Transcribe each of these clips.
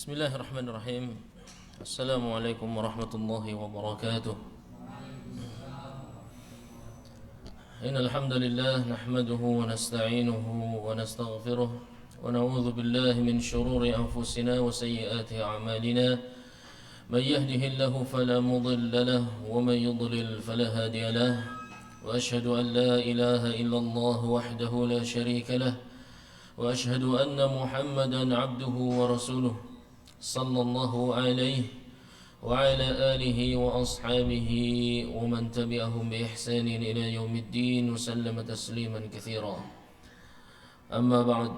Bismillahirrahmanirrahim. Assalamualaikum warahmatullahi wabarakatuh. Innal hamdalillah nahmaduhu wa nasta'inuhu wa nastaghfiruh wa na'udzu billahi min shururi anfusina wa sayyiati a'malina. May yahdihillahu fala mudilla lahu wa may yudlil fala hadiya lahu. Wa ashhadu an la ilaha illallah wahdahu la sharika lahu wa ashhadu anna Muhammadan 'abduhu wa rasuluh. Sallallahu alaihi wa ala alihi wa ashabihi wa man tabi'ahum bi ihsanin ila yaumiddin wa sallama tasliman katsira. Amma ba'd.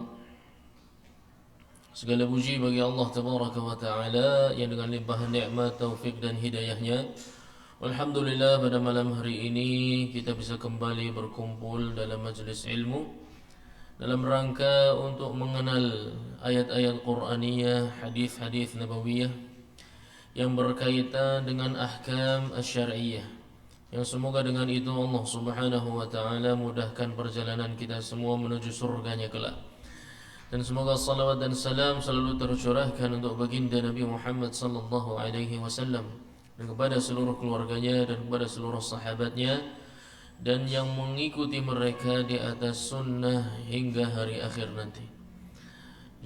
Segala puji bagi Allah tabaraka wa taala yang dengan limpahan nikmat, taufik dan hidayahnya, alhamdulillah pada malam hari ini kita bisa kembali berkumpul dalam majlis ilmu dalam rangka untuk mengenal ayat-ayat Qur'aniyah, hadis-hadis nabawiyah yang berkaitan dengan ahkam asy-syar'iyyah, yang semoga dengan itu Allah Subhanahu wa taala mudahkan perjalanan kita semua menuju surganya kelak. Dan semoga salawat dan salam selalu tercurahkan untuk baginda Nabi Muhammad sallallahu alaihi wasallam dan kepada seluruh keluarganya dan kepada seluruh sahabatnya dan yang mengikuti mereka di atas sunnah hingga hari akhir nanti.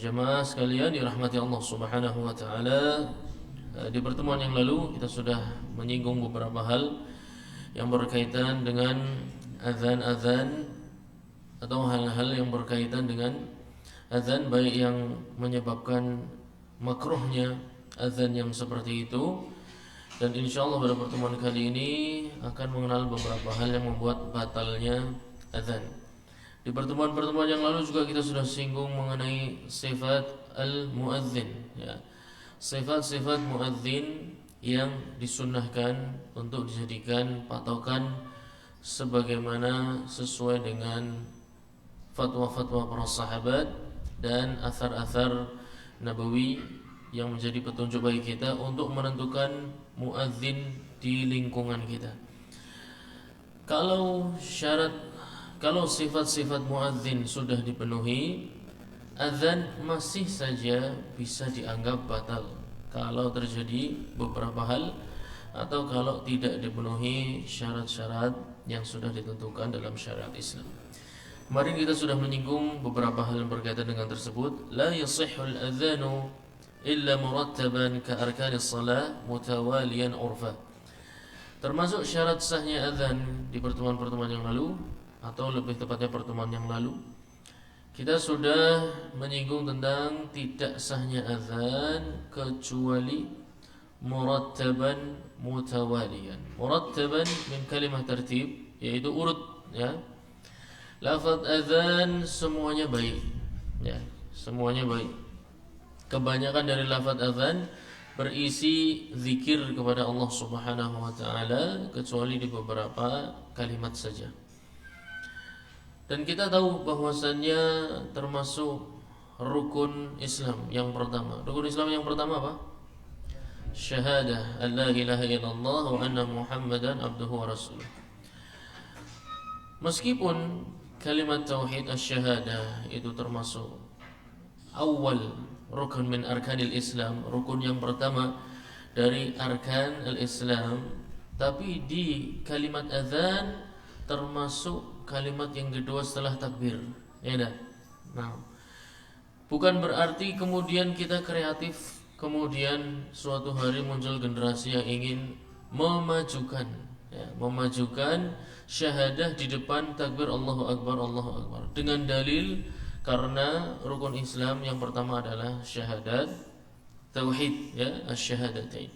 Jemaah sekalian dirahmati Allah Subhanahu wa taala, di pertemuan yang lalu kita sudah menyinggung beberapa hal yang berkaitan dengan azan-azan atau hal-hal yang berkaitan dengan azan, baik yang menyebabkan makruhnya azan yang seperti itu. Dan insyaallah pada pertemuan kali ini akan mengenal beberapa hal yang membuat batalnya azan. Di pertemuan-pertemuan yang lalu juga kita sudah singgung mengenai sifat al-muadzin, ya. Sifat-sifat muadzin yang disunnahkan untuk dijadikan patokan sebagaimana sesuai dengan fatwa-fatwa para sahabat dan athar-athar nabawi yang menjadi petunjuk bagi kita untuk menentukan muadzin di lingkungan kita. Kalau sifat-sifat muadzin sudah dipenuhi, azan masih saja bisa dianggap batal kalau terjadi beberapa hal atau kalau tidak dipenuhi syarat-syarat yang sudah ditentukan dalam syariat Islam. Kemarin kita sudah menyinggung beberapa hal yang berkaitan dengan tersebut. La yasihhul adzanu illa murattaban ka arkanis shalah mutawaliyan urfa. Termasuk syarat sahnya azan di pertemuan-pertemuan yang lalu, atau lebih tepatnya pertemuan yang lalu, kita sudah menyinggung tentang tidak sahnya azan kecuali murattaban mutawaliyan. Murattaban min kalimah tertib, yaitu urut, ya. Lafaz azan semuanya baik, ya, semuanya baik. Kebanyakan dari lafaz azan berisi zikir kepada Allah Subhanahu wa taala kecuali di beberapa kalimat saja. Dan kita tahu bahwasannya termasuk rukun Islam yang pertama. Rukun Islam yang pertama apa? Syahadah an la ilaha illallah wa anna Muhammadan abduhu wa rasuluh. Meskipun kalimat tauhid asy-syahadah itu termasuk awal rukun min arkanil Islam, rukun yang pertama dari arkan al-Islam, tapi di kalimat azan termasuk kalimat yang kedua setelah takbir, ya dah. Nah, bukan berarti kemudian kita kreatif, kemudian suatu hari muncul generasi yang ingin memajukan, ya, memajukan syahadah di depan takbir Allahu Akbar, Allahu Akbar, dengan dalil karena rukun Islam yang pertama adalah syahadat tauhid, ya, asy-syahadatain.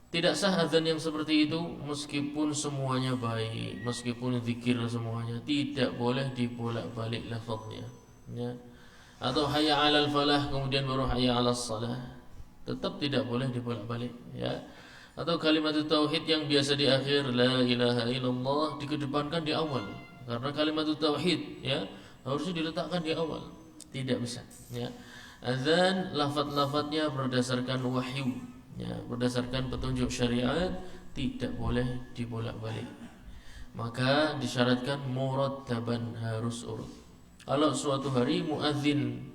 Tidak sah azan yang seperti itu meskipun semuanya baik, meskipun zikir semuanya, tidak boleh dibolak-balik lafaznya, ya. Atau hayya 'alal falah kemudian baru hayya 'alas shalah, tetap tidak boleh dibolak-balik, ya. Atau kalimat tauhid yang biasa di akhir la ilaha illallah dikedepankan di awal karena kalimat tauhid, ya, harusnya diletakkan di awal. Tidak bisa, ya. Azan lafaz-lafaznya berdasarkan wahyu, ya, berdasarkan petunjuk syariat, tidak boleh dibolak-balik. Maka disyaratkan murattaban, harus urut. Kalau suatu hari muadzin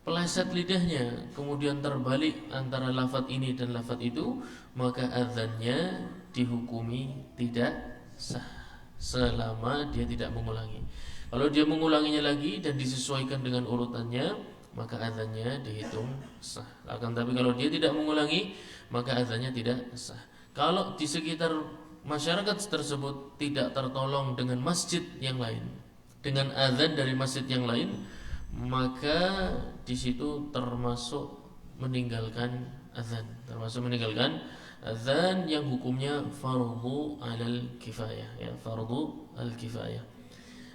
peleset lidahnya kemudian terbalik antara lafaz ini dan lafaz itu, maka azannya dihukumi tidak sah selama dia tidak mengulangi. Kalau dia mengulanginya lagi dan disesuaikan dengan urutannya, maka azannya dihitung sah. Akan tapi kalau dia tidak mengulangi, maka azannya tidak sah. Kalau di sekitar masyarakat tersebut tidak tertolong dengan masjid yang lain, dengan azan dari masjid yang lain, maka di situ termasuk meninggalkan azan, yang hukumnya fardu alal kifayah, ya, fardu al kifayah.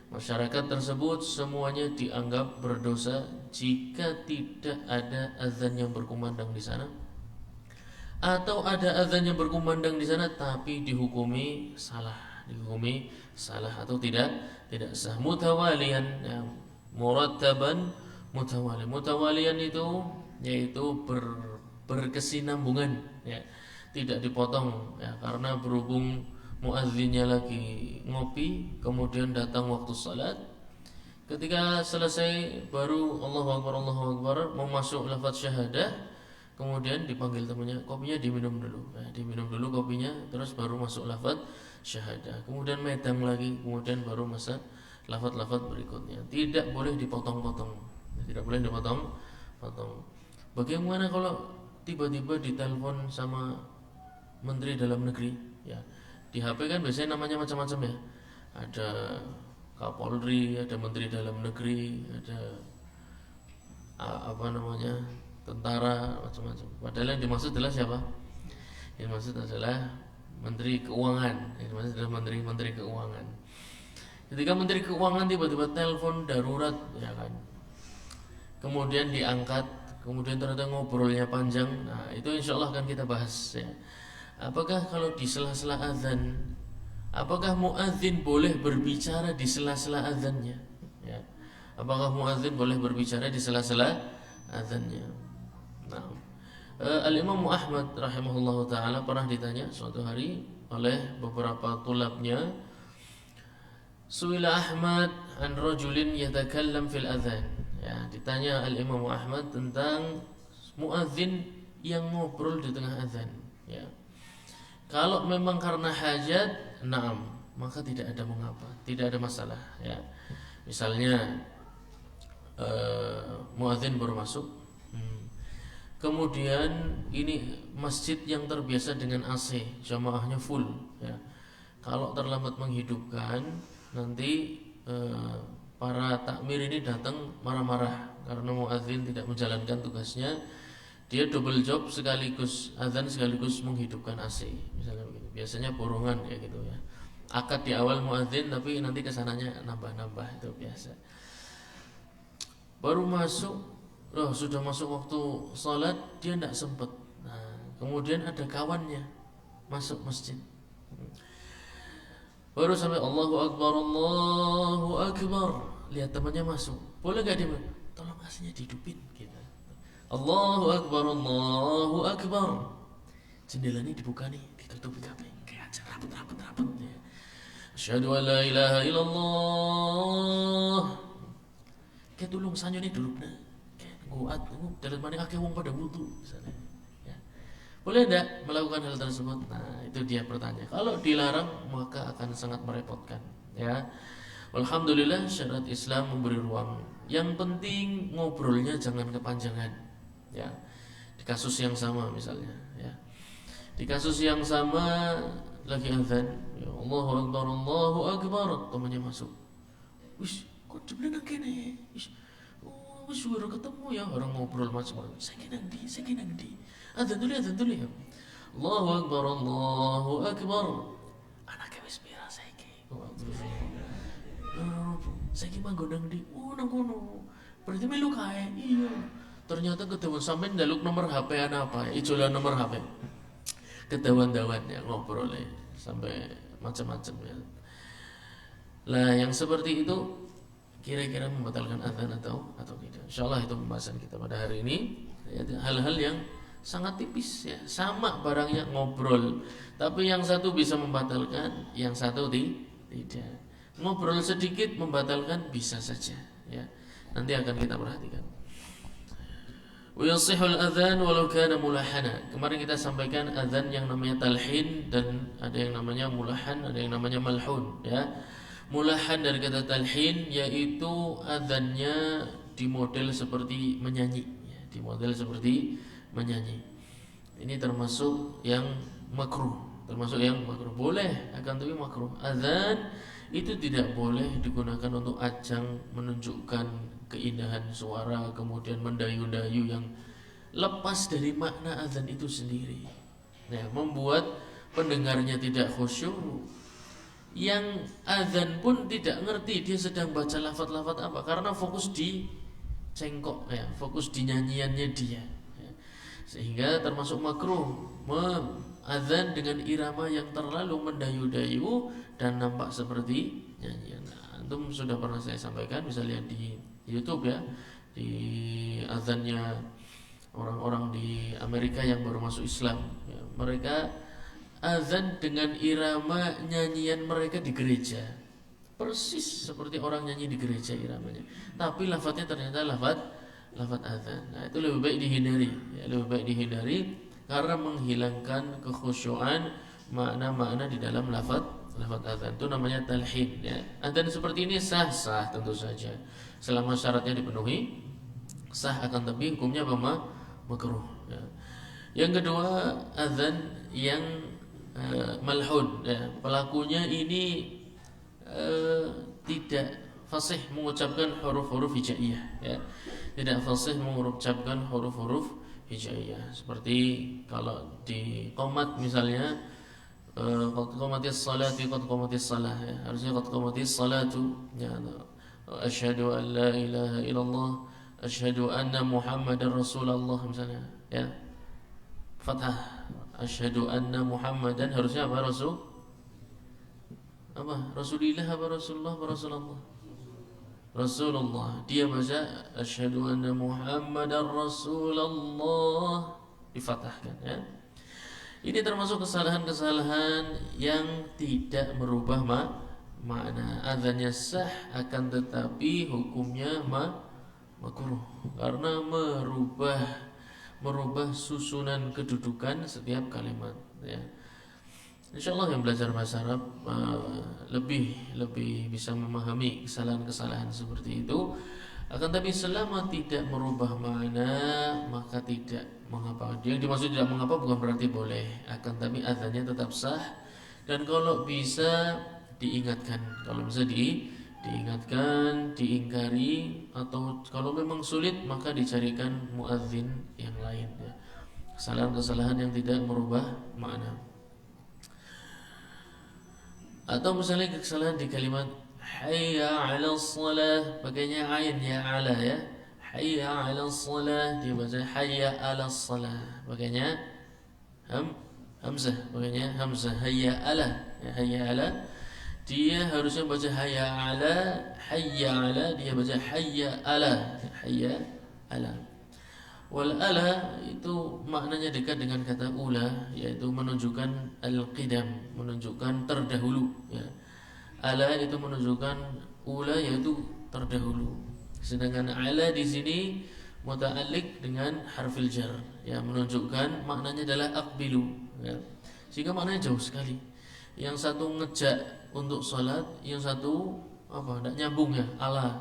Masyarakat tersebut semuanya dianggap berdosa jika tidak ada azan yang berkumandang di sana, atau ada azan yang berkumandang di sana tapi dihukumi salah atau tidak sah. Mutawalian, ya, murattaban, mutawalian itu yaitu berkesinambungan, ya, tidak dipotong, ya, karena berhubung muazzinnya lagi ngopi, kemudian datang waktu salat. Ketika selesai baru Allahu Akbar mau masuk lafaz syahadah, kemudian dipanggil temannya, kopinya diminum dulu. Nah, diminum dulu kopinya, terus baru masuk lafaz syahadah. Kemudian medang lagi, kemudian baru masuk lafaz-lafaz berikutnya. Tidak boleh dipotong-potong. Bagaimana kalau tiba-tiba ditelepon sama Menteri Dalam Negeri, ya? Di HP kan biasanya namanya macam-macam, ya. Ada Kapolri, ada Menteri Dalam Negeri, ada tentara, macam-macam. Padahal yang dimaksud adalah siapa? Yang dimaksud adalah Menteri Keuangan. Yang dimaksud adalah Menteri Keuangan. Ketika Menteri Keuangan tiba-tiba telepon darurat, ya kan, kemudian diangkat, kemudian ternyata ngobrolnya panjang. Nah, itu insya Allah akan kita bahas, ya. Apakah kalau di sela-sela azan, apakah muadzin boleh berbicara di sela-sela azannya? Ya. Apakah muadzin boleh berbicara di sela-sela azannya? Nah, Al-Imam Ahmad rahimahullahu taala pernah ditanya suatu hari oleh beberapa tulabnya, Su'ila Ahmad an rajulin yatakallam fil azan. Ya, ditanya Al-Imam Ahmad tentang muadzin yang ngobrol di tengah azan, ya. Kalau memang karena hajat, na'am, maka tidak ada mengapa, tidak ada masalah, ya. Misalnya muadzin baru masuk, kemudian ini masjid yang terbiasa dengan AC, jamaahnya full, ya. Kalau terlambat menghidupkan, nanti para takmir ini datang marah-marah karena muadzin tidak menjalankan tugasnya. Dia double job, sekaligus azan sekaligus menghidupkan AC, misalnya begitu. Biasanya borongan, ya gitu, ya. Akad di awal muadzin tapi nanti kesananya nambah-nambah, itu biasa. Baru masuk, sudah masuk waktu salat, dia tidak sempat. Nah, kemudian ada kawannya masuk masjid, baru sampai Allahu Akbar, lihat temannya masuk, boleh gak dia tolong AC-nya dihidupin, gitu. Allahu Akbar, jendela ini dibuka nih, ditutupi kabeh, kayak aja rapet, ya. Asyhadu an la ilaha illallah. Kayak tulung sanyo nih duduk nah, kayak nguat, dalam mana akeh wong pada wudu, misalnya, ya. Boleh tidak melakukan hal tersebut? Nah, itu dia bertanya. Kalau dilarang maka akan sangat merepotkan, ya. Alhamdulillah syariat Islam memberi ruang. Yang penting ngobrolnya jangan kepanjangan, ya. Di kasus yang sama misalnya, ya. Di kasus yang sama lagi azan, ya, Allahu Akbar, temannya masuk. Wis, kok jebule kene? Wis baru ketemu, ya, orang ngobrol macam-macam. Saya kena di. Azan dulu ya. Allahu Akbar. Anaknya wis pira saiki? Saiki manggon di nang kono. Berarti melu kae. Iya. Ternyata ketahuan sampean njaluk nomor HP-an apa? Ijolan nomor HP. Ketahuan-tahuan, ya, ngobrol sampai macam-macam, ya. Lah yang seperti itu kira-kira membatalkan azan atau tidak? Insyaallah itu pembahasan kita pada hari ini, ya, hal-hal yang sangat tipis, ya. Sama barangnya ngobrol, tapi yang satu bisa membatalkan, yang satu tidak. Ngobrol sedikit membatalkan bisa saja, ya. Nanti akan kita perhatikan. Wa yasihul adzan walau kana mulahana. Kemarin kita sampaikan adzan yang namanya talhin dan ada yang namanya mulahan, ada yang namanya malhun, ya. Mulahan dari kata talhin yaitu adzannya dimodel seperti menyanyi, ya, dimodel seperti menyanyi. Ini termasuk yang makruh, termasuk yang makruh. Boleh, akan tapi makruh. Adzan itu tidak boleh digunakan untuk ajang menunjukkan keindahan suara, kemudian mendayu-dayu yang lepas dari makna azan itu sendiri. Nah, membuat pendengarnya tidak khusyuk. Yang azan pun tidak ngerti dia sedang baca lafaz-lafaz apa, karena fokus di cengkok, ya, fokus di nyanyiannya dia. Ya. Sehingga termasuk makruh azan dengan irama yang terlalu mendayu-dayu dan nampak seperti nyanyian. Nah, antum sudah pernah saya sampaikan, bisa lihat di YouTube, ya, di azannya orang-orang di Amerika yang baru masuk Islam, ya, mereka azan dengan irama nyanyian mereka di gereja, persis seperti orang nyanyi di gereja iramanya, tapi lafadznya ternyata lafadz azan. Nah, itu lebih baik dihindari, ya, lebih baik dihindari karena menghilangkan kekhusyuan makna-makna di dalam lafadz azan. Itu namanya talhin, ya. Azan seperti ini sah-sah tentu saja selama syaratnya dipenuhi, sah, akan tapi hukumnya apa? Makruh, ya. Yang kedua, azan yang malhun, ya. Pelakunya ini tidak fasih mengucapkan huruf-huruf hijaiyah, ya. Tidak fasih mengucapkan huruf-huruf hijaiyah. Seperti kalau di qomat misalnya, qad qamatis salati, qad qamatis salah, ya. Harusnya qad qamatis salatu, ya. Asyhadu an la ilaha illallah, asyhadu anna muhammadar rasulullah misalnya, ya. Fathah. Asyhadu anna muhammadan, harusnya apa? Rasulillah apa Rasulullah apa Rasulullah? Rasulullah. Dia baca asyhadu anna muhammadar rasulullah, difathahkan, ya. Ini termasuk kesalahan-kesalahan yang tidak merubah makna. Azannya sah, akan tetapi hukumnya makruh karena merubah susunan kedudukan setiap kalimat, ya. Insyaallah yang belajar bahasa Arab lebih bisa memahami kesalahan-kesalahan seperti itu. Akan tapi selama tidak merubah makna, maka tidak mengapa. Yang dimaksud tidak mengapa bukan berarti boleh, akan tapi azannya tetap sah. Dan kalau bisa diingatkan, kalau bisa diingatkan, diingkari, atau kalau memang sulit maka dicarikan muadzin yang lain, ya. Kesalahan-kesalahan yang tidak merubah makna. Atau misalnya kesalahan di kalimat hayya 'alas shalah, pakainya ain ya ala, ya. Hayya 'alas shalah, dia baca hayya 'alas shalah, pakainya hamzah, pakainya hamzah. Hayya ala, ya, hayya ala. Dia harusnya baca hayya ala, dia baca hayya ala, hayya ala. Wal ala itu maknanya dekat dengan kata ula, yaitu menunjukkan al-qidam, menunjukkan terdahulu, ya. Ala itu menunjukkan ula, yaitu terdahulu. Sedangkan ala di sini muta'alliq dengan harfil jar, ya, menunjukkan maknanya adalah aqbilu, ya. Sehingga maknanya jauh sekali. Yang satu ngejak untuk salat, yang satu tidak nyambung, ya. Ala,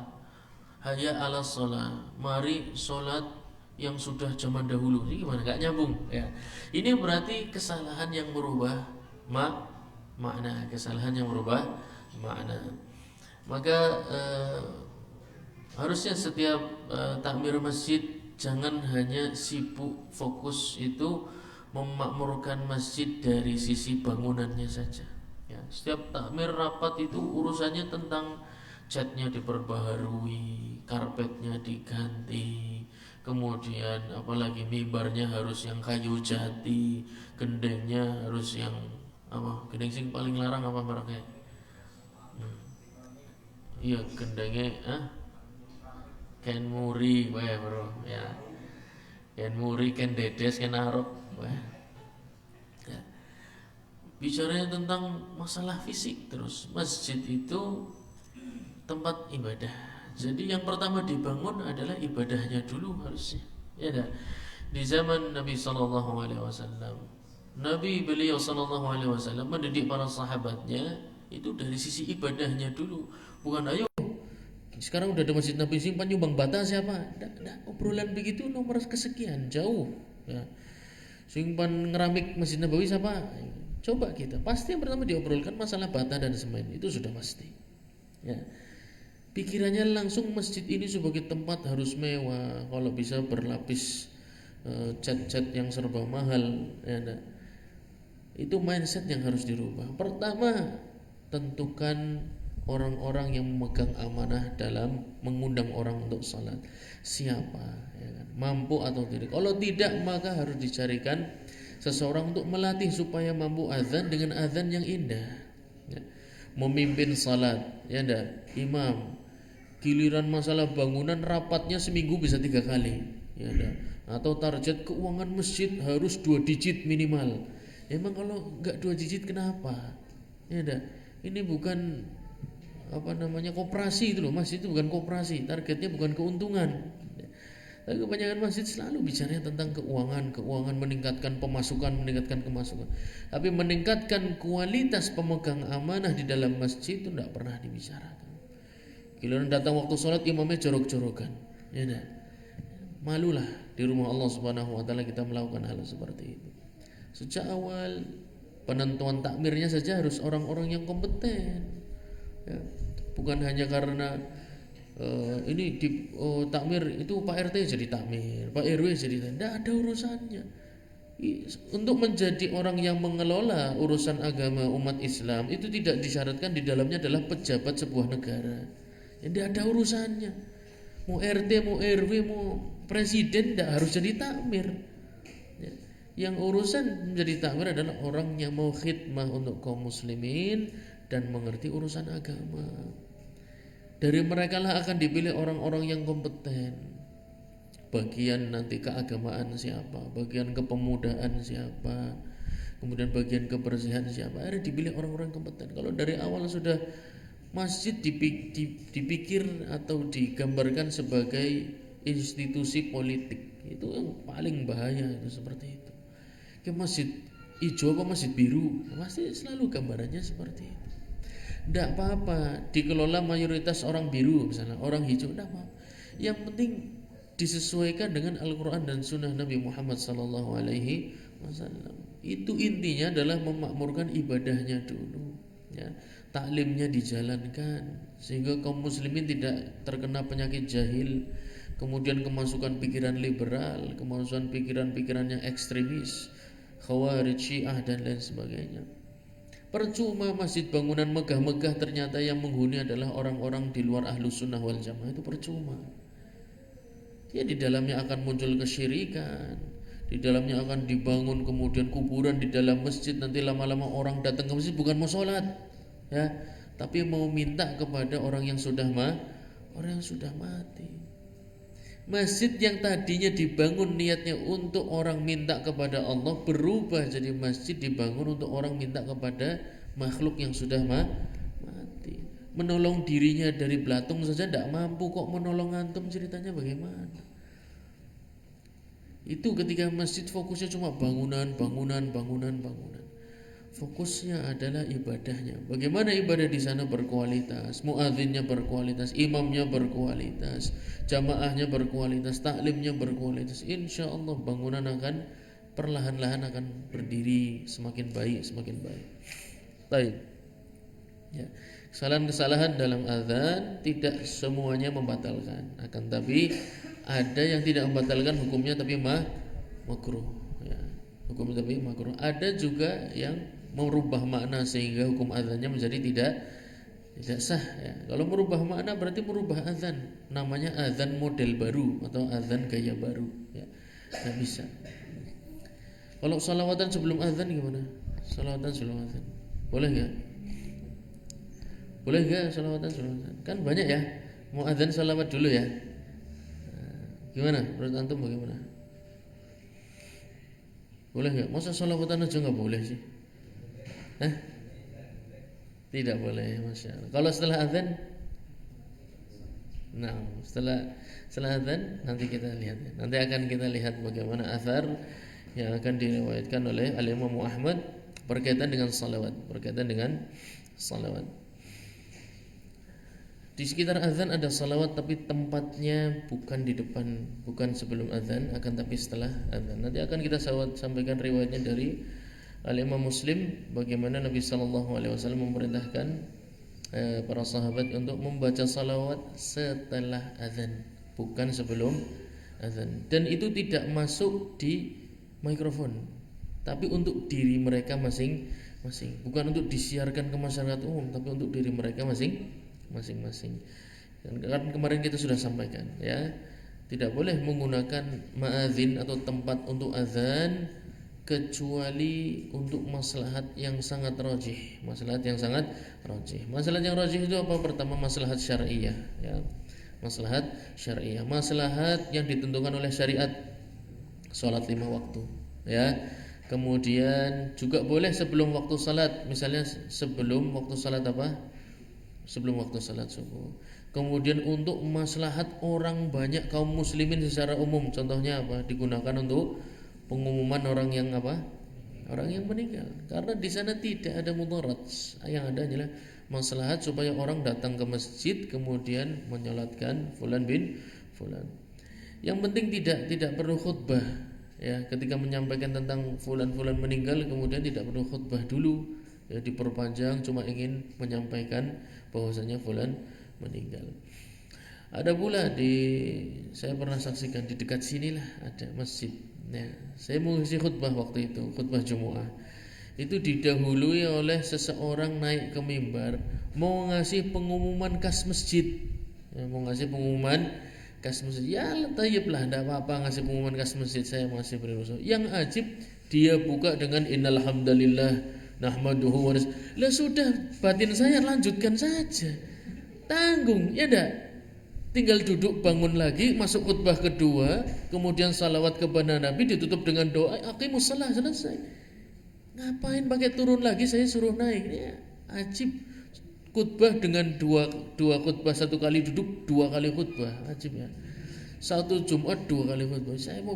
hayya ala salat, mari salat yang sudah zaman dahulu. Ini gimana? Gak nyambung, ya. Ini berarti kesalahan yang merubah makna, kesalahan yang merubah makna. Maka harusnya setiap takmir masjid jangan hanya sibuk fokus itu memakmurkan masjid dari sisi bangunannya saja, ya. Setiap takmir rapat itu urusannya tentang catnya diperbaharui, karpetnya diganti, kemudian apalagi mimbarnya harus yang kayu jati, gendengnya harus yang gendeng sing paling larang apa mereknya? Iya, gendengnya Ken Muri, weh bro, ya. Ken Muri, Ken Dedes, Ken Arok, weh. Ya. Bicaranya tentang masalah fisik terus. Masjid itu tempat ibadah. Jadi yang pertama dibangun adalah ibadahnya dulu harusnya, Ya dah. Di zaman Nabi sallallahu alaihi wasallam, Nabi beliau sallallahu alaihi wasallam mendidik para sahabatnya itu dari sisi ibadahnya dulu. Bukan ayo sekarang udah ada masjid Nabi simpan nyumbang bata siapa? Nggak, obrolan begitu nomor kesekian jauh. Ya. Simpan ngeramik masjid Nabawi siapa? Coba kita. Pasti yang pertama diobrolkan masalah bata dan semen, itu sudah pasti. Ya. Pikirannya langsung masjid ini sebagai tempat harus mewah, kalau bisa berlapis cat-cat yang serba mahal. Ya, nah. Itu mindset yang harus dirubah. Pertama, tentukan orang-orang yang memegang amanah dalam mengundang orang untuk salat. Siapa? Ya kan? Mampu atau tidak? Kalau tidak, maka harus dicarikan seseorang untuk melatih supaya mampu azan dengan azan yang indah. Ya. Memimpin salat, ya ndak? Imam. Giliran masalah bangunan rapatnya seminggu bisa 3 kali, ya ndak? Atau target keuangan masjid harus 2 digit minimal. Emang kalau enggak 2 digit kenapa? Ya ndak? Ini bukan koperasi itu loh, masjid itu bukan koperasi, targetnya bukan keuntungan. Tapi kebanyakan masjid selalu bicaranya tentang keuangan meningkatkan pemasukan, meningkatkan kemasukan. Tapi meningkatkan kualitas pemegang amanah di dalam masjid itu tidak pernah dibicarakan. Giliran datang waktu sholat imamnya jorok-jorokan, ya enggak? Malulah di rumah Allah Subhanahu wa taala kita melakukan hal seperti itu. Sejak awal penentuan takmirnya saja harus orang-orang yang kompeten. Ya, bukan hanya karena ini di takmir itu Pak RT jadi takmir, Pak RW jadi takmir. Tidak ada urusannya. Untuk menjadi orang yang mengelola urusan agama umat Islam itu tidak disyaratkan di dalamnya adalah pejabat sebuah negara. Tidak ada urusannya. Mau RT, mau RW, mau presiden tidak harus jadi takmir. Ya. Yang urusan menjadi takmir adalah orang yang mau khidmah untuk kaum muslimin dan mengerti urusan agama. Dari mereka lah akan dipilih orang-orang yang kompeten. Bagian nanti keagamaan siapa, bagian kepemudaan siapa, kemudian bagian kebersihan siapa, akhirnya dipilih orang-orang kompeten. Kalau dari awal sudah masjid dipikir atau digambarkan sebagai institusi politik, itu yang paling bahaya itu seperti itu. Ke masjid hijau apa masjid biru, pasti selalu gambarannya seperti itu. Tidak apa-apa dikelola mayoritas orang biru misalnya, orang hijau tidak apa-apa. Yang penting disesuaikan dengan Al-Quran dan Sunnah Nabi Muhammad SAW. Itu intinya adalah memakmurkan ibadahnya dulu, ya. Taklimnya dijalankan sehingga kaum muslimin tidak terkena penyakit jahil, kemudian kemasukan pikiran liberal, kemasukan pikiran-pikiran yang ekstremis, khawarij, syiah dan lain sebagainya. Percuma masjid bangunan megah-megah ternyata yang menghuni adalah orang-orang di luar ahlus sunnah wal jamaah, itu percuma. Ya di dalamnya akan muncul kesyirikan, di dalamnya akan dibangun kemudian kuburan di dalam masjid. Nanti lama-lama orang datang ke masjid bukan mau sholat, ya, tapi mau minta kepada orang yang sudah mati. Masjid yang tadinya dibangun niatnya untuk orang minta kepada Allah berubah jadi masjid dibangun untuk orang minta kepada makhluk yang sudah mati. Menolong dirinya dari belatung saja tidak mampu, kok menolong antum, ceritanya bagaimana? Itu ketika masjid fokusnya cuma bangunan. Fokusnya adalah ibadahnya. Bagaimana ibadah di sana berkualitas, muadzinnya berkualitas, imamnya berkualitas, jamaahnya berkualitas, taklimnya berkualitas. Insya Allah bangunan akan perlahan-lahan akan berdiri semakin baik. Baik. Ya. Kesalahan-kesalahan dalam azan tidak semuanya membatalkan, akan tapi ada yang tidak membatalkan hukumnya tapi makruh. Ya. Hukumnya tapi makruh. Ada juga yang merubah makna sehingga hukum azannya menjadi tidak sah, ya. Kalau merubah makna berarti merubah azan, namanya azan model baru atau azan gaya baru, ya. Nggak bisa. Kalau salawatan sebelum azan gimana? Salawatan sebelum azan boleh nggak? Boleh nggak salawatan sebelum azan? Kan banyak ya. Mau azan salawat dulu ya. Gimana? Menurut antum bagaimana? Boleh nggak? Masa salawatan aja nggak boleh sih? Tidak boleh, masya Allah. Kalau setelah azan, Nah, setelah azan nanti kita lihat. Nanti akan kita lihat bagaimana athar yang akan diriwayatkan oleh Al-Imam Ahmad berkaitan dengan salawat, Di sekitar azan ada salawat, tapi tempatnya bukan di depan, bukan sebelum azan, akan tapi setelah azan. Nanti akan kita sampaikan riwayatnya dari Al-Imam Muslim bagaimana Nabi sallallahu alaihi wasallam memerintahkan para sahabat untuk membaca salawat setelah azan, bukan sebelum azan. Dan itu tidak masuk di mikrofon, tapi untuk diri mereka masing-masing, bukan untuk disiarkan ke masyarakat umum, tapi untuk diri mereka masing-masing. Kan kemarin kita sudah sampaikan, ya, tidak boleh menggunakan ma'adzin atau tempat untuk azan kecuali untuk maslahat yang sangat rajih. Maslahat yang rajih itu apa? Pertama, maslahat syariah, ya. Maslahat syariah, maslahat yang ditentukan oleh syariat, salat 5 waktu, ya. Kemudian juga boleh sebelum waktu salat, misalnya sebelum waktu salat apa? Sebelum waktu salat subuh. Kemudian untuk maslahat orang banyak, kaum muslimin secara umum, contohnya apa? Digunakan untuk pengumuman orang yang meninggal. Karena di sana tidak ada mudarat, yang ada adalah maslahat supaya orang datang ke masjid kemudian menyolatkan fulan bin fulan. Yang penting tidak perlu khutbah, ya. Ketika menyampaikan tentang fulan meninggal, kemudian tidak perlu khutbah dulu, ya, diperpanjang, cuma ingin menyampaikan bahwasanya fulan meninggal. Ada pula saya pernah saksikan di dekat sinilah ada masjid, ya. Saya mengisi khutbah waktu itu, khutbah Jumat. Itu didahului oleh seseorang naik ke mimbar mau ngasih pengumuman kas masjid, ya, Ya tayyib lah, tidak apa-apa ngasih pengumuman kas masjid, saya masih berusaha. Yang ajib, dia buka dengan innal hamdalillah nahmaduhu wa lah, sudah, batin saya lanjutkan saja, tanggung, ya enggak? Tinggal duduk, bangun lagi, masuk khutbah kedua, kemudian salawat kepada Nabi, ditutup dengan doa, aqimus shalah, selesai. Ngapain pakai turun lagi, saya suruh naik? Ya, ajib. Khutbah dengan dua khutbah, satu kali duduk, 2 kali khutbah, ajib, ya. Satu Jumat 2 kali khutbah. Saya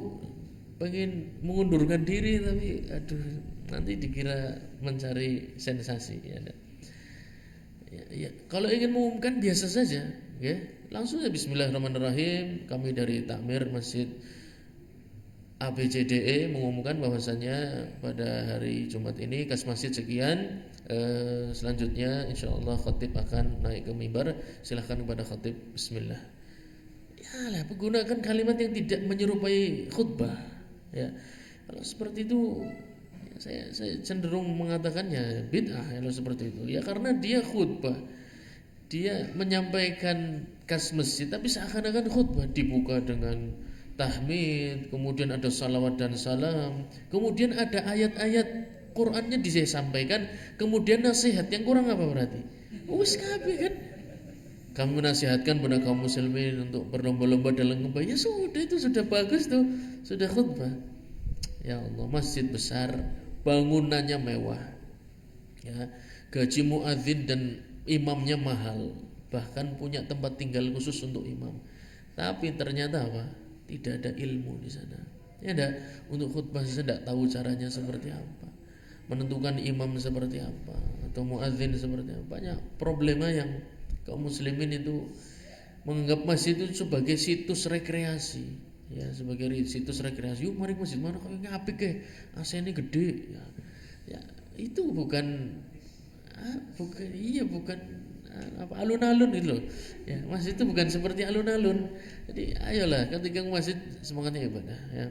pengen mengundurkan diri, tapi aduh, nanti dikira mencari sensasi, ya. Ya, kalau ingin mengumumkan biasa saja, ya, langsung ya bismillahirrahmanirrahim, kami dari takmir masjid ABCDE mengumumkan bahwasanya pada hari Jumat ini kas masjid sekian, selanjutnya insyaallah khatib akan naik ke mimbar, silahkan kepada khatib bismillah. Ya lah, menggunakan kalimat yang tidak menyerupai khutbah, ya. Kalau seperti itu, ya, saya cenderung mengatakannya bid'ah kalau seperti itu, ya, karena dia khutbah, dia menyampaikan kas masjid, tapi seakan-akan khutbah, dibuka dengan tahmid, kemudian ada salawat dan salam, kemudian ada ayat-ayat Qur'annya disampaikan, kemudian nasihat, yang kurang apa berarti? Wis kabeh kan? Kami menasihatkan pada kaum muslimin untuk berlomba-lomba dalam kebaikan. Ya sudah, itu sudah bagus tuh, sudah khutbah. Ya Allah, masjid besar, bangunannya mewah, ya, gaji muadzin dan imamnya mahal, bahkan punya tempat tinggal khusus untuk imam. Tapi ternyata apa? Tidak ada ilmu di sana. Ya enggak, untuk khutbah saya tidak tahu caranya seperti apa, menentukan imam seperti apa, atau muadzin seperti apa. Banyak problema yang kaum muslimin itu menganggap masjid itu sebagai situs rekreasi, ya, sebagai situs rekreasi. Yuk mari masjid, mana kok ngapik ke AC ini gede, ya. Ya, itu bukan alun-alun itu loh, ya. Masjid itu bukan seperti alun-alun. Jadi ayolah, ketika masjid semangatnya ibadah, ya.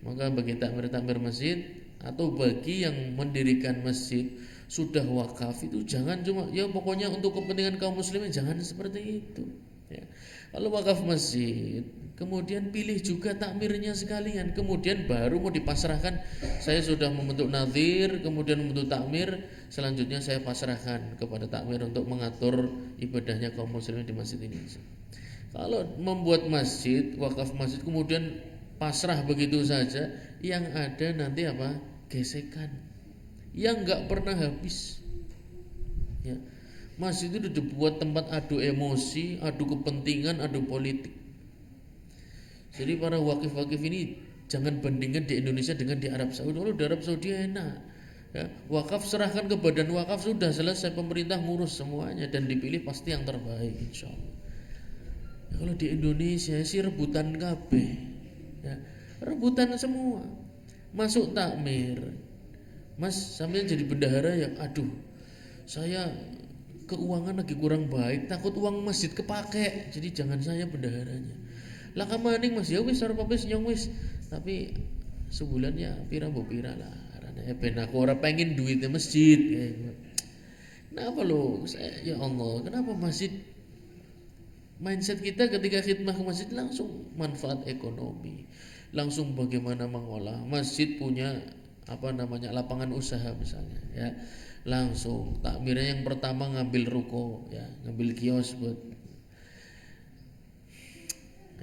Maka bagi takmir masjid atau bagi yang mendirikan masjid sudah wakaf, itu jangan cuma, ya pokoknya untuk kepentingan kaum muslimin, jangan seperti itu, ya. Kalau wakaf masjid, kemudian pilih juga takmirnya sekalian, kemudian baru mau dipasrahkan, saya sudah membentuk nadhir, kemudian membentuk takmir, selanjutnya saya pasrahkan kepada takmir untuk mengatur ibadahnya kaum muslimin di masjid ini. Kalau membuat masjid, wakaf masjid, kemudian pasrah begitu saja, yang ada nanti apa? Gesekan yang enggak pernah habis, ya. Masjid itu dibuat tempat adu emosi, adu kepentingan, adu politik. Jadi para wakif-wakif ini jangan bandingkan di Indonesia dengan di Arab Saudi. Kalau di Arab Saudi enak, ya, wakaf serahkan ke badan wakaf, sudah selesai, pemerintah ngurus semuanya dan dipilih pasti yang terbaik insya Allah. Ya, kalau di Indonesia sih rebutan kabeh, ya, rebutan semua. Masuk takmir, Mas sambil jadi bendahara ya, aduh saya keuangan lagi kurang baik, takut uang masjid kepake, jadi jangan saya bendaharanya. Lah kamaning Mas ya wis arep wis nyong wis, tapi sebulan ya pira mbok pira lah, karena ben aku ora pengen duitnya masjid. Kenapa lo? Ya Allah, kenapa masjid? Mindset kita ketika khidmah ke masjid langsung manfaat ekonomi, langsung bagaimana mengolah masjid, punya apa namanya lapangan usaha misalnya, ya langsung takmirnya yang pertama ngambil ruko, ya ngambil kios buat,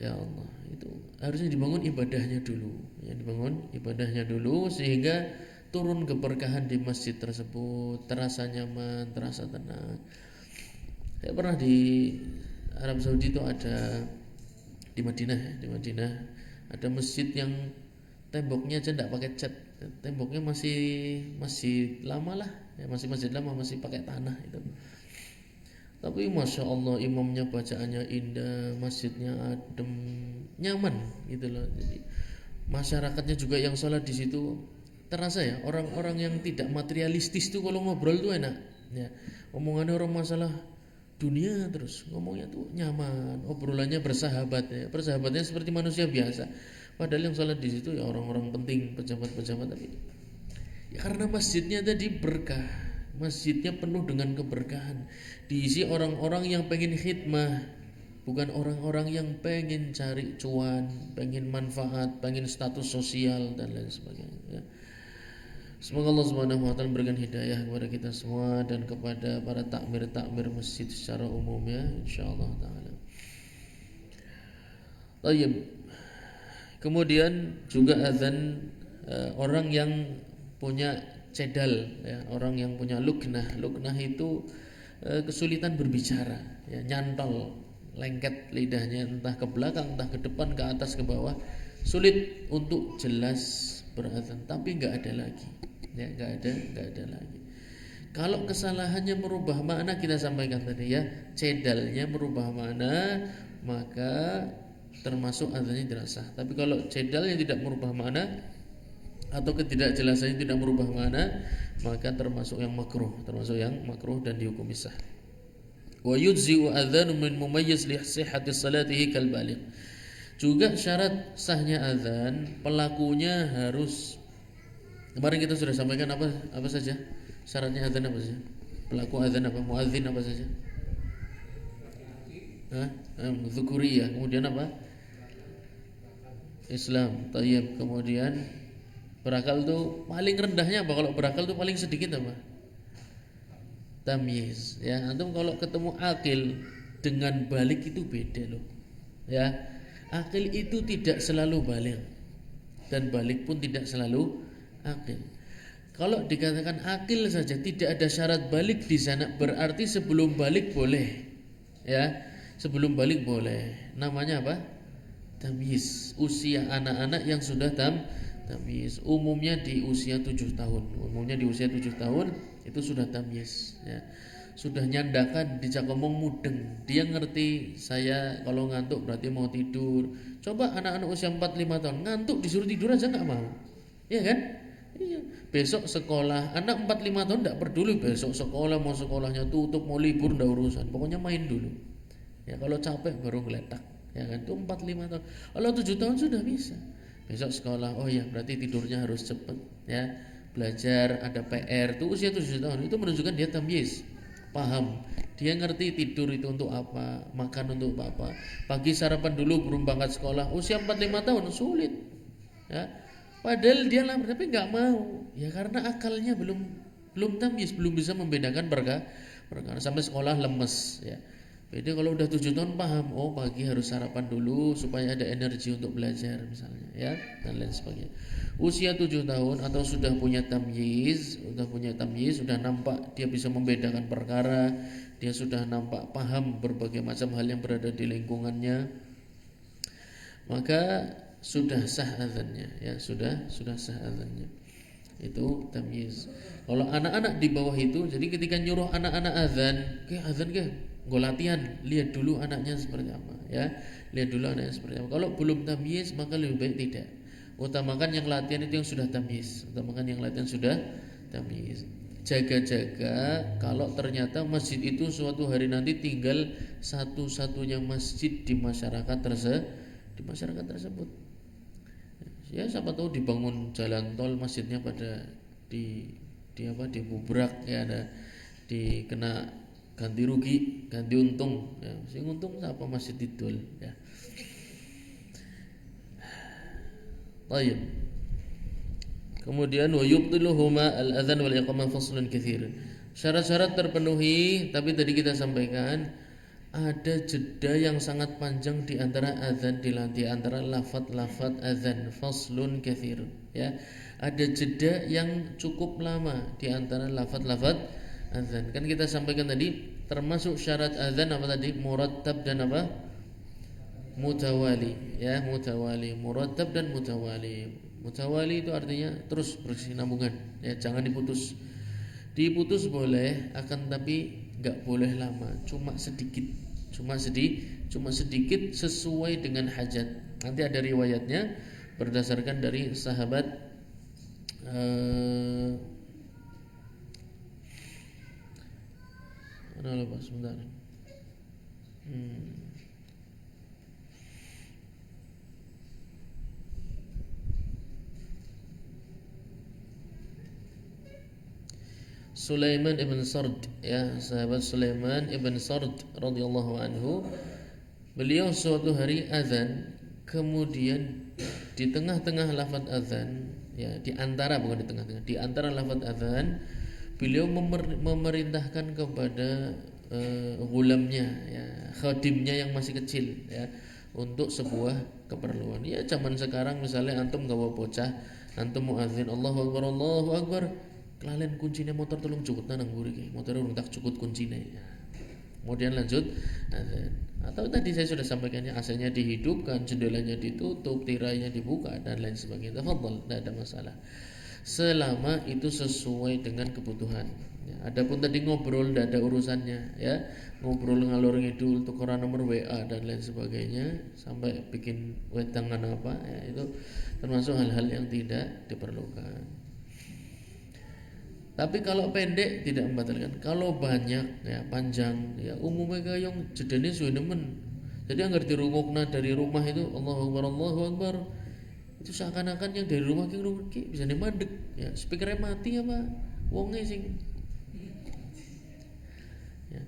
ya Allah, itu harusnya dibangun ibadahnya dulu, ya dibangun ibadahnya dulu sehingga turun keberkahan di masjid tersebut, terasa nyaman, terasa tenang. Saya pernah di Arab Saudi itu ada di Madinah ada masjid yang temboknya aja tidak pakai cat, temboknya masih lama lah, ya masih masjid lama, masih pakai tanah itu. Tapi masya Allah imamnya bacaannya indah, masjidnya adem, nyaman gitu loh. Jadi masyarakatnya juga yang sholat di situ terasa ya, orang-orang yang tidak materialistis tuh kalau ngobrol tuh enak. Ya, omongannya orang masalah dunia terus ngomongnya tuh nyaman, obrolannya bersahabat ya, persahabatnya seperti manusia biasa. Padahal yang sholat di situ ya orang-orang penting, pejabat-pejabat, tapi ya karena masjidnya tadi berkah. Masjidnya penuh dengan keberkahan, diisi orang-orang yang pengen khidmah, bukan orang-orang yang pengen cari cuan, pengen manfaat, pengen status sosial dan lain sebagainya, ya. Semoga Allah Subhanahu wa taala memberikan hidayah kepada kita semua dan kepada para takmir masjid secara umum, ya insyaallah taala. Baik. Kemudian juga azan orang yang punya cedal, ya, orang yang punya luknah itu kesulitan berbicara, ya, nyantol, lengket lidahnya entah ke belakang, entah ke depan, ke atas, ke bawah, sulit untuk jelas berazan, tapi nggak ada lagi, ya nggak ada lagi. Kalau kesalahannya merubah makna, kita sampaikan tadi ya, cedalnya merubah makna, maka termasuk azannya tidak sah. Tapi kalau cedalnya tidak merubah makna atau ketidakjelasannya tidak merubah makna, maka termasuk yang makruh, dan dihukum sah. Wa yujzi'u adzanu min mumayyiz li sihhati salatihi kal baligh. Juga syarat sahnya azan, pelakunya harus, kemarin kita sudah sampaikan apa saja syaratnya azan, apa saja pelaku azan, apa muadzin apa saja, dzukuriyah, kemudian apa, Islam, tayyib, kemudian berakal tuh paling rendahnya apa? Kalau berakal tuh paling sedikit apa? Tamyiz. Ya, antum kalau ketemu akil dengan balik itu beda loh. Ya, akil itu tidak selalu balik dan balik pun tidak selalu akil. Kalau dikatakan akil saja tidak ada syarat balik di sana, berarti sebelum balik boleh. Ya, sebelum balik boleh. Namanya apa? Tamyiz. Usia anak-anak yang sudah tamyiz, umumnya di usia 7 tahun. Itu sudah tamyiz, ya. Sudah nyandakan, dicak ngomong mudeng. Dia ngerti saya kalau ngantuk berarti mau tidur. Coba anak-anak usia 4-5 tahun ngantuk disuruh tidur aja enggak mau. Iya kan? Iya. Besok sekolah, anak 4-5 tahun enggak peduli besok sekolah, mau sekolahnya tutup, mau libur enggak urusan. Pokoknya main dulu. Ya kalau capek baru ngeletak. Ya kan? Itu 4-5 tahun. Kalau 7 tahun sudah bisa. Besok sekolah, oh ya berarti tidurnya harus cepat, ya. Belajar, ada PR, itu usia 7 tahun. Itu menunjukkan dia tamyiz, paham. Dia ngerti tidur itu untuk apa, makan untuk apa. Pagi sarapan dulu belum berangkat sekolah. Usia 4-5 tahun sulit, ya. Padahal dia lapar tapi nggak mau, ya karena akalnya belum tamyiz, belum bisa membedakan perkara. Sampai sekolah lemes, ya. Beda kalau udah 7 tahun paham, oh pagi harus sarapan dulu supaya ada energi untuk belajar misalnya, ya, dan lain sebagainya. Usia 7 tahun atau sudah punya tamyiz, sudah nampak dia bisa membedakan perkara, dia sudah nampak paham berbagai macam hal yang berada di lingkungannya, maka sudah sah azannya, ya, sudah sah azannya. Itu tamyiz. Kalau anak-anak di bawah itu, jadi ketika nyuruh anak-anak azan ke gue latihan, lihat dulu anaknya seperti apa, ya, lihat dulu anaknya seperti apa. Kalau belum tamyiz maka lebih baik tidak. Utamakan yang latihan itu yang sudah tamyiz, Jaga-jaga kalau ternyata masjid itu suatu hari nanti tinggal satu-satunya masjid di masyarakat tersebut. Ya, siapa tahu dibangun jalan tol, masjidnya pada dibubrak, ya, ada dikena ganti rugi, ganti untung, ya, sing untung siapa, masjid didol, ya. Baik. Kemudian wa yubtiluhuma al-adzan wal iqamah faslun katsir. Syarat-syarat terpenuhi, tapi tadi kita sampaikan ada jeda yang sangat panjang di antara azan, di antara lafaz-lafaz azan, faslun katsir, ya. Ada jeda yang cukup lama di antara lafaz-lafaz azan. Kan kita sampaikan tadi termasuk syarat azan apa tadi? Murattab dan apa? Mutawali, ya, mutawali, murattab dan mutawali. Mutawali itu artinya terus berkesinambungan, ya, jangan diputus. Diputus boleh, akan tapi enggak boleh lama, cuma sedikit sesuai dengan hajat. Nanti ada riwayatnya berdasarkan dari sahabat mana lupa sebentar. Sulaiman ibn Sard, ya, sahabat Sulaiman ibn Sard radhiyallahu anhu, beliau suatu hari azan, kemudian di tengah-tengah lafaz azan, ya, di antara lafaz azan, beliau memerintahkan kepada gulamnya, ya, khadimnya yang masih kecil, ya, untuk sebuah keperluan. Ya, zaman sekarang misalnya antum gawa bocah, antum muadzin Allahu Akbar, kelalen kuncinya motor tolong cukut nang mburi, motor urung tak cukut kuncinya, ya. Kemudian lanjut azan. Atau tadi saya sudah sampaikannya, AC-nya dihidupkan, jendelanya ditutup, tirainya dibuka, dan lain sebagainya. Tafadhol, tidak ada masalah selama itu sesuai dengan kebutuhan, ya. Adapun tadi ngobrol tidak ada urusannya, ya, ngobrol ngalor ngidul, tukeran nomor WA dan lain sebagainya sampai bikin wedangan apa, ya, itu termasuk hal-hal yang tidak diperlukan. Tapi kalau pendek tidak membatalkan. Kalau banyak, ya, panjang, ya, umumnya kayong jedane suwe nemen. Jadi anggar dirungokna dari rumah itu Allahu Akbar, itu seakan-akan yang dari rumah ki bisa mandek, ya, speakernya mati apa wonge sing, ya.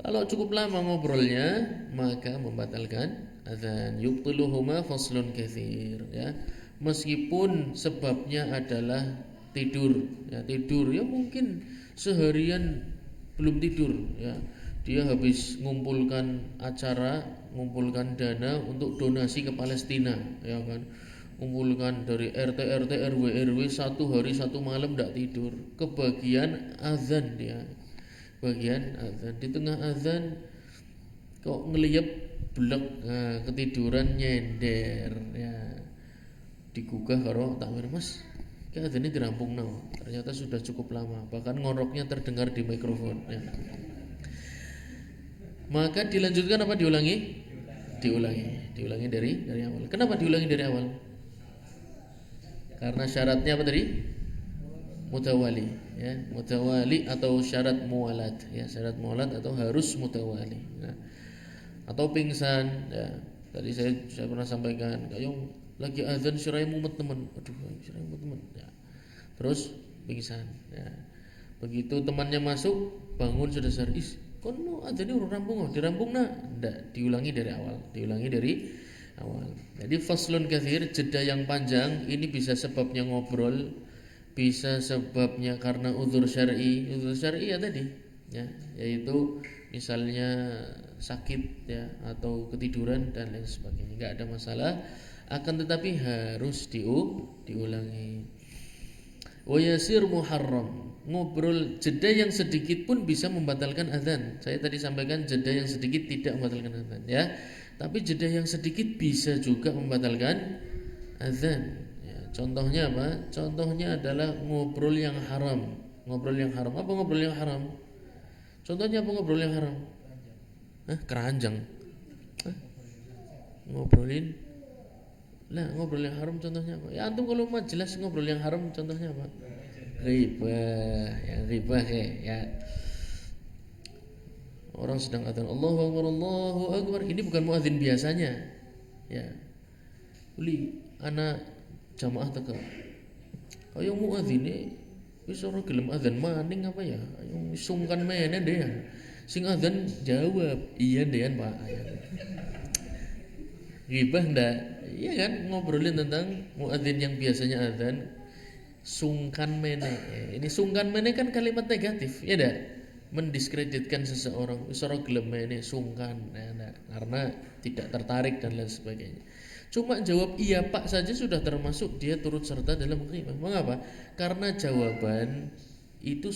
Kalau cukup lama ngobrolnya maka membatalkan azan. Yubtiluhuma faslun katsir, ya. Meskipun sebabnya adalah tidur, ya, mungkin seharian belum tidur, ya, dia habis ngumpulkan dana untuk donasi ke Palestina, ya kan, ngumpulkan dari RT RW satu hari satu malam tidak tidur, kebagian azan di tengah azan kok ngeliyep blek, nah, ketiduran nyender, ya, digugah karo takmir, Mas, azan ini dirampung ternyata sudah cukup lama, bahkan ngoroknya terdengar di mikrofon, ya. Maka dilanjutkan apa diulangi? Diulangi dari awal. Kenapa diulangi dari awal? Karena syaratnya apa tadi? Mutawali, ya, mutawali atau syarat mualat, ya, syarat mualat atau harus mutawali. Nah, atau pingsan, ya. Tadi saya pernah sampaikan, kayong lagi azan sirai mumet teman, ya. Terus pingsan, ya. Begitu temannya masuk, bangun sudah sadar, kon mau azan urung rampung, dirampung ndak, diulangi dari awal. Jadi faslun katsir, jeda yang panjang ini bisa sebabnya ngobrol, bisa sebabnya karena uzur syar'i ya tadi, ya, yaitu misalnya sakit ya atau ketiduran dan lain sebagainya, nggak ada masalah, akan tetapi harus diulangi. Wa yasir muharram, ngobrol jeda yang sedikit pun bisa membatalkan azan. Saya tadi sampaikan jeda yang sedikit tidak membatalkan azan ya, tapi jeda yang sedikit bisa juga membatalkan azan ya. Contohnya apa? Contohnya adalah ngobrol yang haram. Ngobrol yang haram, apa ngobrol yang haram? Contohnya apa ngobrol yang haram? Keranjang. Ngobrolin lah, ngobrol yang haram contohnya apa? Ya antum kalau mah jelas ngobrol yang haram contohnya apa? Riba, ya riba ya. Orang sedang adzan Allahu Akbar, Allahu Akbar. Ini bukan muadzin biasanya. Ya. Uli anak jamaah teka. Kaya muadzin wis ora gelem adzan maning apa ya? Ayo sungkan mene deh. Sing adzan jawab, iya dean Pak. Ribah ndak? Iya kan, ngobrolin tentang muadzin yang biasanya adzan sungkan mene. Ini sungkan mene kan kalimat negatif, ya ndak? Mendiskreditkan seseorang. Wis ora gelem mene sungkan, ya, karena tidak tertarik dan lain sebagainya. Cuma jawab iya Pak saja sudah termasuk dia turut serta dalam ghibah. Mengapa? Karena jawaban itu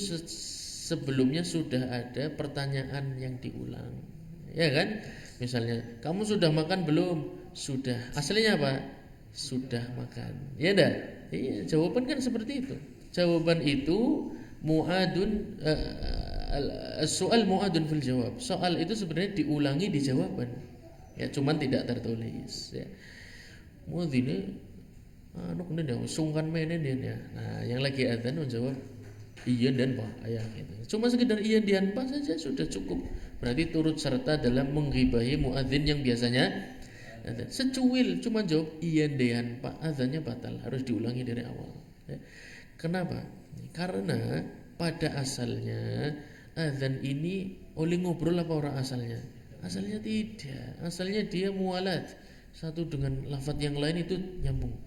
sebelumnya sudah ada pertanyaan yang diulang. Ya kan? Misalnya, kamu sudah makan belum? Sudah. Aslinya apa? Sudah makan. Ya dah. Iya, jawaban kan seperti itu. Jawaban itu muadun soal muadun fil jawab. Soal itu sebenarnya diulangi di jawaban. Ya, cuman tidak tertulis ya. Muadzin kemudian sungkan menen ya. Nah, yang lagi adzan menjawab iya dan Pak ayah gitu. Cuma sekedar iya dan Pak saja sudah cukup. Berarti turut serta dalam menggibahi muadzin yang biasanya adzan. Secuil cuma jawab iya dan Pak, adzannya batal, harus diulangi dari awal. Ya. Kenapa? Karena pada asalnya adzan ini oleh ngobrol apa orang asalnya? Asalnya tidak. Asalnya dia mualat. Satu dengan lafaz yang lain itu nyambung.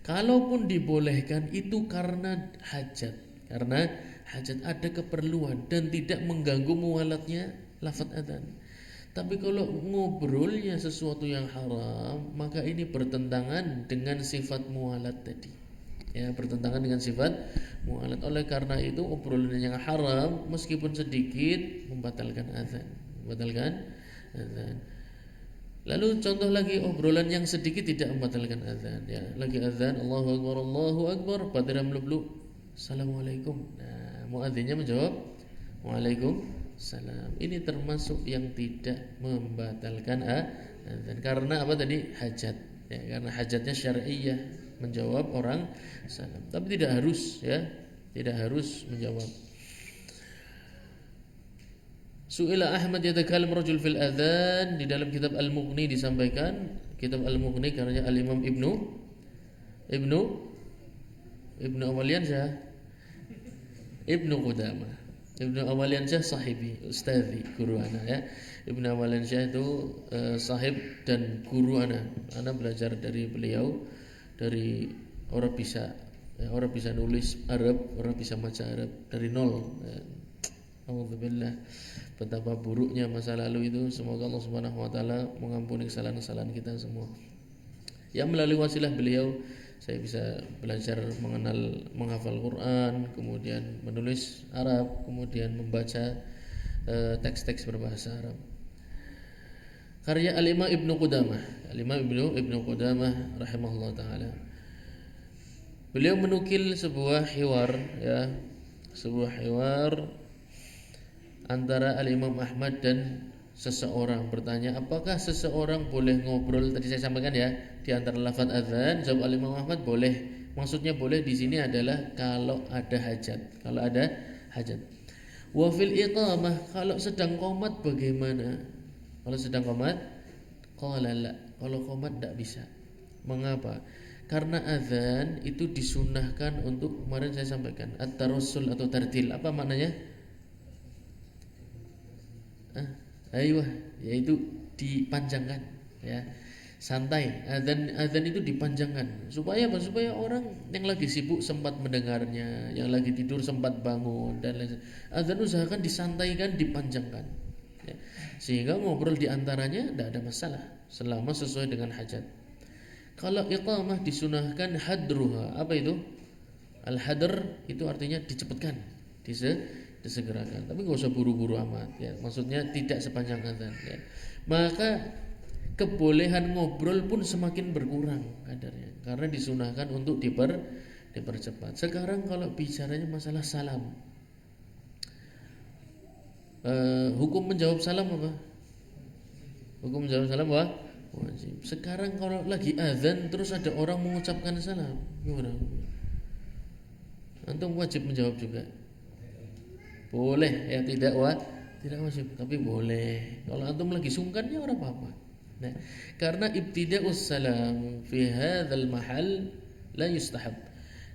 Kalaupun dibolehkan itu karena hajat. Karena hajat ada keperluan dan tidak mengganggu mualatnya lafaz adzan. Tapi kalau ngobrolnya sesuatu yang haram, maka ini bertentangan dengan sifat mualat tadi. Ya, bertentangan dengan sifat mualat. Oleh karena itu obrolan yang haram meskipun sedikit membatalkan adzan. Membatalkan adzan. Lalu contoh lagi obrolan yang sedikit tidak membatalkan azan ya. Lagi azan Allahu Akbar Allahu Akbar, pada melulu Assalamualaikum. Nah, muadzinnya menjawab Waalaikumsalam. Ini termasuk yang tidak membatalkan azan karena apa tadi? Hajat. Ya, karena hajatnya syar'iyyah menjawab orang salam. Tapi tidak harus ya, tidak harus menjawab. Su'ila Ahmad yatakallam rajul fil adzan, di dalam kitab Al-Mughni disampaikan, kitab Al-Mughni karya Al-Imam Ibnu Awaliansyah Ibnu Qudamah. Ibnu Awaliansyah sahibi, ustazi, guru ana ya. Ibnu Awaliansyah itu sahib dan guru ana. Ana belajar dari beliau dari orang bisa nulis Arab, orang bisa baca Arab dari nol. Alhamdulillah, betapa buruknya masa lalu itu. Semoga Allah Subhanahu wa taala mengampuni kesalahan-kesalahan kita semua. Ya, melalui wasilah beliau saya bisa belajar menghafal Quran, kemudian menulis Arab, kemudian membaca teks-teks berbahasa Arab. Karya Al-Imam Ibnu Qudamah, Al-Imam Ibnu Qudamah rahimahullah taala. Beliau menukil sebuah hiwar antara Al-Imam Ahmad dan seseorang. Bertanya, apakah seseorang boleh ngobrol? Tadi saya sampaikan ya, di antara lafaz azan, jawab Al-Imam Ahmad boleh. Maksudnya boleh di sini adalah kalau ada hajat. Wa fil iqamah, kalau sedang qomat bagaimana? Kalau sedang qomat, qala la. Kalau qomat tidak bisa. Mengapa? Karena azan itu disunnahkan untuk, kemarin saya sampaikan, at-tarassul atau tartil. Apa maknanya? Yaitu dipanjangkan ya. santai. Azan itu dipanjangkan. Supaya apa? Supaya orang yang lagi sibuk sempat mendengarnya, yang lagi tidur sempat bangun dan lain. Azan usahakan disantaikan, dipanjangkan. Ya. Sehingga ngobrol di antaranya tidak ada masalah selama sesuai dengan hajat. Kalau iqamah disunahkan hadruha. Apa itu? Al-hadr itu artinya dicepatkan, disegerakan. Tapi nggak usah buru-buru amat ya. Maksudnya tidak sepanjang azan ya. Maka kebolehan ngobrol pun semakin berkurang kadarnya karena disunahkan untuk dipercepat. Sekarang kalau bicaranya masalah salam, hukum menjawab salam apa? Hukum menjawab salam apa? Wajib. Sekarang kalau lagi azan terus ada orang mengucapkan salam, gimana? Antum wajib menjawab juga? Boleh ya, tidak wajib, tapi boleh. Kalau antum lagi sungkan ya orang apa-apa. Nah, karena ibtida'us salam fi hadzal mahal la yustahab.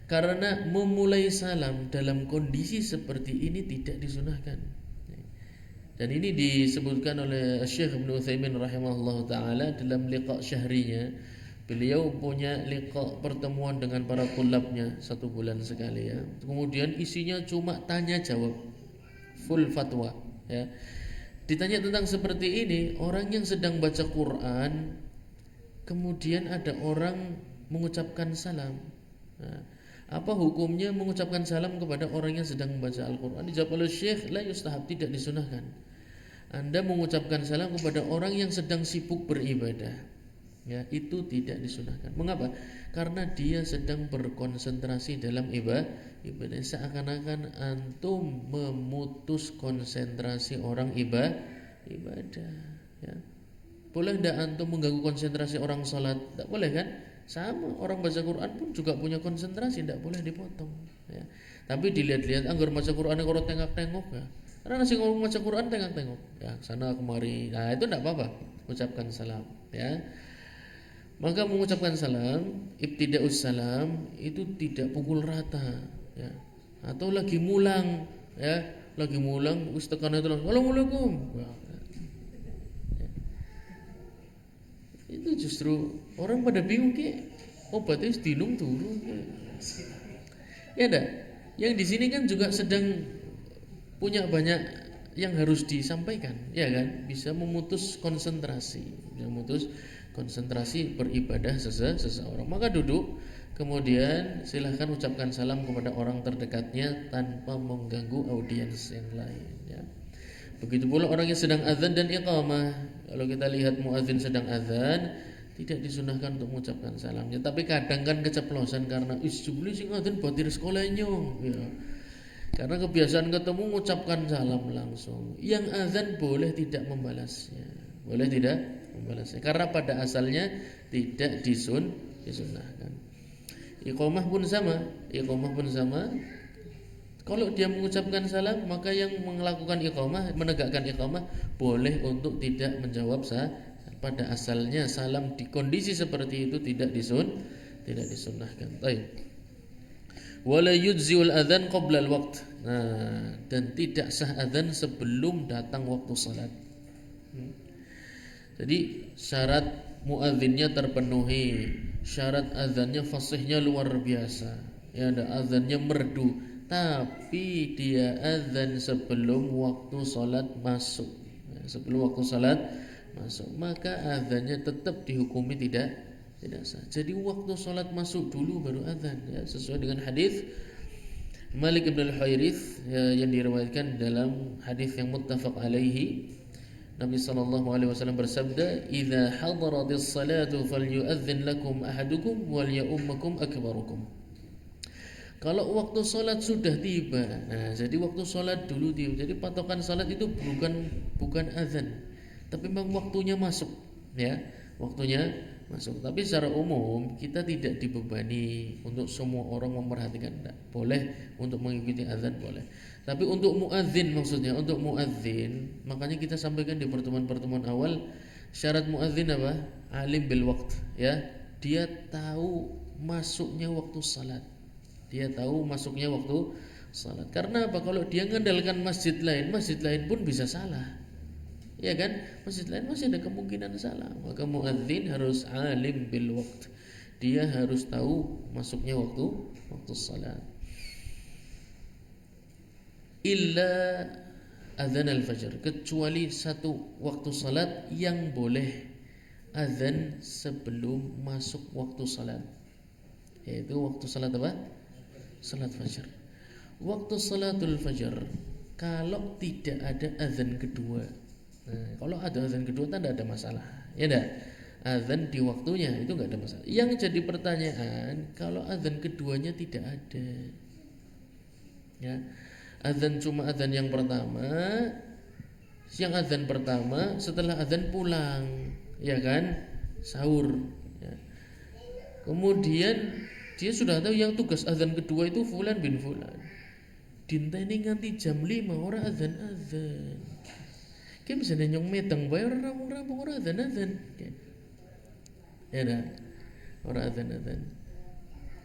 Karena memulai salam dalam kondisi seperti ini tidak disunahkan. Dan ini disebutkan oleh Syekh Ibnu Utsaimin rahimahullah taala dalam liqa syahrinya. Beliau punya liqa pertemuan dengan para tulabnya 1 bulan sekali ya. Kemudian isinya cuma tanya jawab, full fatwa ya. Ditanya tentang seperti ini, orang yang sedang baca Quran kemudian ada orang mengucapkan salam. Nah, apa hukumnya mengucapkan salam kepada orang yang sedang membaca Al-Quran? Dijawab oleh Syekh, la yustahab, tidak disunahkan. Anda mengucapkan salam kepada orang yang sedang sibuk beribadah, ya, itu tidak disunahkan. Mengapa? Karena dia sedang berkonsentrasi dalam ibadah. Seakan-akan antum memutus konsentrasi orang ibadah, ya. Boleh tidak antum mengganggu konsentrasi orang salat? Tidak boleh kan? Sama, orang baca Quran pun juga punya konsentrasi, tidak boleh dipotong ya. Tapi dilihat-lihat, anggar baca Quran kalau tengok-tengok ya. Karena nasi ngomong baca Quran tengok-tengok ya, sana kemari. Nah, itu tidak apa-apa, ucapkan salam ya. Maka mengucapkan salam, ibtida'us salam itu tidak pukul rata ya. Atau lagi mulang ya, lagi mulang wis tekan itu, Assalamualaikum ya. Itu justru orang pada bingung ke obatnya dinum turun ya dah. Yang di sini kan juga sedang punya banyak yang harus disampaikan ya kan, bisa memutus konsentrasi beribadah seseorang. Maka duduk, kemudian silahkan ucapkan salam kepada orang terdekatnya tanpa mengganggu audiens yang lain ya. Begitu pula orang yang sedang azan dan iqamah. Kalau kita lihat muadzin sedang azan, tidak disunahkan untuk mengucapkan salamnya. Tapi kadang kan keceplosan karena jebule sing azan batir sekolahnya ya. Karena kebiasaan ketemu mengucapkan salam langsung. Yang azan boleh tidak membalasnya. Karena pada asalnya tidak disunahkan. Iqamah pun sama. Kalau dia mengucapkan salam, maka yang melakukan iqamah, menegakkan iqamah, boleh untuk tidak menjawab pada asalnya salam di kondisi seperti itu tidak disunahkan. Baik. Wala yujziul adzan qabla al-waqt. Nah, dan tidak sah adzan sebelum datang waktu salat. Jadi syarat muadzinnya terpenuhi, syarat adzannya fasihnya luar biasa. Ya, ada adzannya merdu, tapi dia adzan sebelum waktu salat masuk. Ya, sebelum waktu salat masuk, maka adzannya tetap dihukumi tidak sah. Jadi waktu sholat masuk dulu baru azan ya, sesuai dengan hadis Malik bin al-Huwairits ya, yang diriwayatkan dalam hadis yang muttafaq alaihi. Nabi sallallahu alaihi wasallam bersabda, "Idza hadaratis salatu falyu'adzin lakum ahadukum wal ya'ummakum akbarukum." Kalau waktu sholat sudah tiba, nah jadi waktu sholat dulu tiba. Jadi patokan sholat itu bukan azan, tapi memang waktunya masuk ya, waktunya masuk. Tapi secara umum kita tidak dibebani untuk semua orang memperhatikan. Tidak boleh untuk mengikuti azan, boleh. Tapi untuk muadzin, maksudnya untuk muadzin, makanya kita sampaikan di pertemuan-pertemuan awal, syarat muadzin apa? Alim bil waqt ya. Dia tahu masuknya waktu salat. Karena apa? Kalau dia mengandalkan masjid lain pun bisa salah. Ya kan? Masjid lain masih ada kemungkinan salah. Maka muadzin harus alim bil waqt. Dia harus tahu masuknya waktu salat. Illa adzan al-fajr, kecuali satu waktu salat yang boleh azan sebelum masuk waktu salat, yaitu waktu salat apa? Salat fajar. Waktu salatul fajar kalau tidak ada azan kedua. Nah, kalau ada azan kedua tidak ada masalah, ya enggak? Azan di waktunya itu enggak ada masalah. Yang jadi pertanyaan kalau azan keduanya tidak ada. Ya. Azan cuma azan yang pertama. Yang azan pertama setelah azan pulang, ya kan? Sahur, ya. Kemudian dia sudah tahu yang tugas azan kedua itu fulan bin fulan. Dinteni nganti jam 5 orang azan-azan. Ki bisa nyong meteng bae ora rampung-rampung ora azan-azan. Ya dah. Ora azan-azan.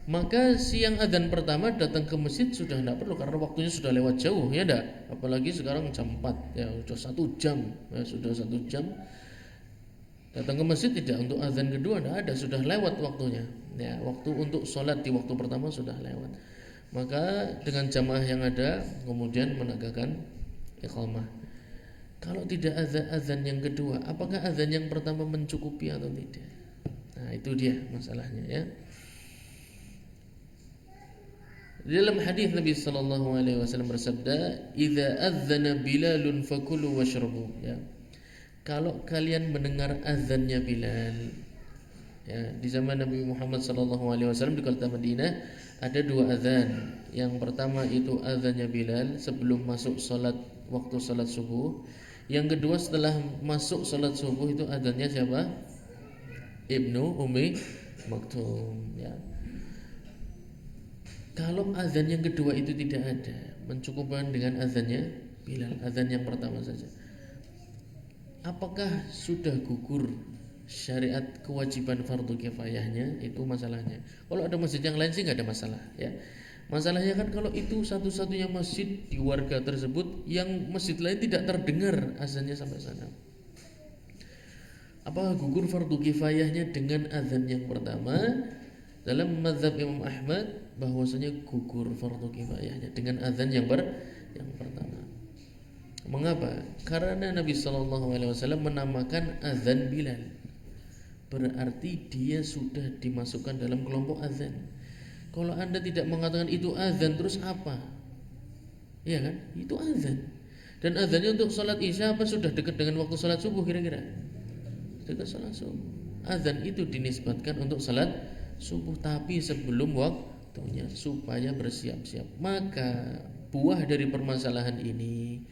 Maka siang azan pertama datang ke masjid sudah tidak perlu karena waktunya sudah lewat jauh, ya dah. Apalagi sekarang jam 4, ya sudah 1 jam, ya sudah 1 jam. Datang ke masjid tidak untuk azan kedua, tidak ada, sudah lewat waktunya. Ya, waktu untuk sholat di waktu pertama sudah lewat. Maka dengan jamaah yang ada kemudian menegakkan iqamah. Kalau tidak azan yang kedua, apakah azan yang pertama mencukupi atau tidak? Nah, itu dia masalahnya, ya. Dalam hadis Nabi sallallahu alaihi wasallam bersabda, "Idza adzana Bilalun fakulu washrabu." Ya. Kalau kalian mendengar azannya Bilal, ya, di zaman Nabi Muhammad sallallahu alaihi wasallam di kota Madinah ada 2 azan. Yang pertama itu azannya Bilal sebelum masuk salat waktu salat subuh. Yang kedua setelah masuk salat subuh itu azannya siapa? Ibnu Ummi Maktum, ya. Kalau azan yang kedua itu tidak ada, mencukupkan dengan azannya Bilal, azan yang pertama saja. Apakah sudah gugur syariat kewajiban fardu kifayahnya? Itu masalahnya. Kalau ada masjid yang lain sih nggak ada masalah, ya. Masalahnya kan kalau itu satu-satunya masjid di warga tersebut yang masjid lain tidak terdengar azannya sampai sana. Apakah gugur fardu kifayahnya dengan azan yang pertama? Dalam mazhab Imam Ahmad bahwasanya gugur fardu kifayahnya dengan azan yang pertama. Mengapa? Karena Nabi SAW menamakan azan Bilal, berarti dia sudah dimasukkan dalam kelompok azan. Kalau Anda tidak mengatakan itu azan, terus apa? Ya kan? Itu azan. Dan azannya untuk salat Isya apa sudah dekat dengan waktu salat subuh kira-kira? Dekat salat subuh. Azan itu dinisbatkan untuk salat subuh tapi sebelum waktunya supaya bersiap-siap. Maka buah dari permasalahan ini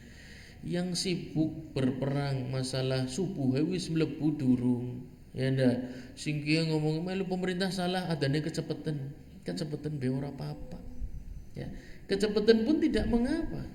yang sibuk berperang masalah subuh wis mlebu durung, ya ndak, sing kiye ngomong melu pemerintah salah adane kecepatan be ora apa-apa, ya. Kecepatan pun tidak mengapa,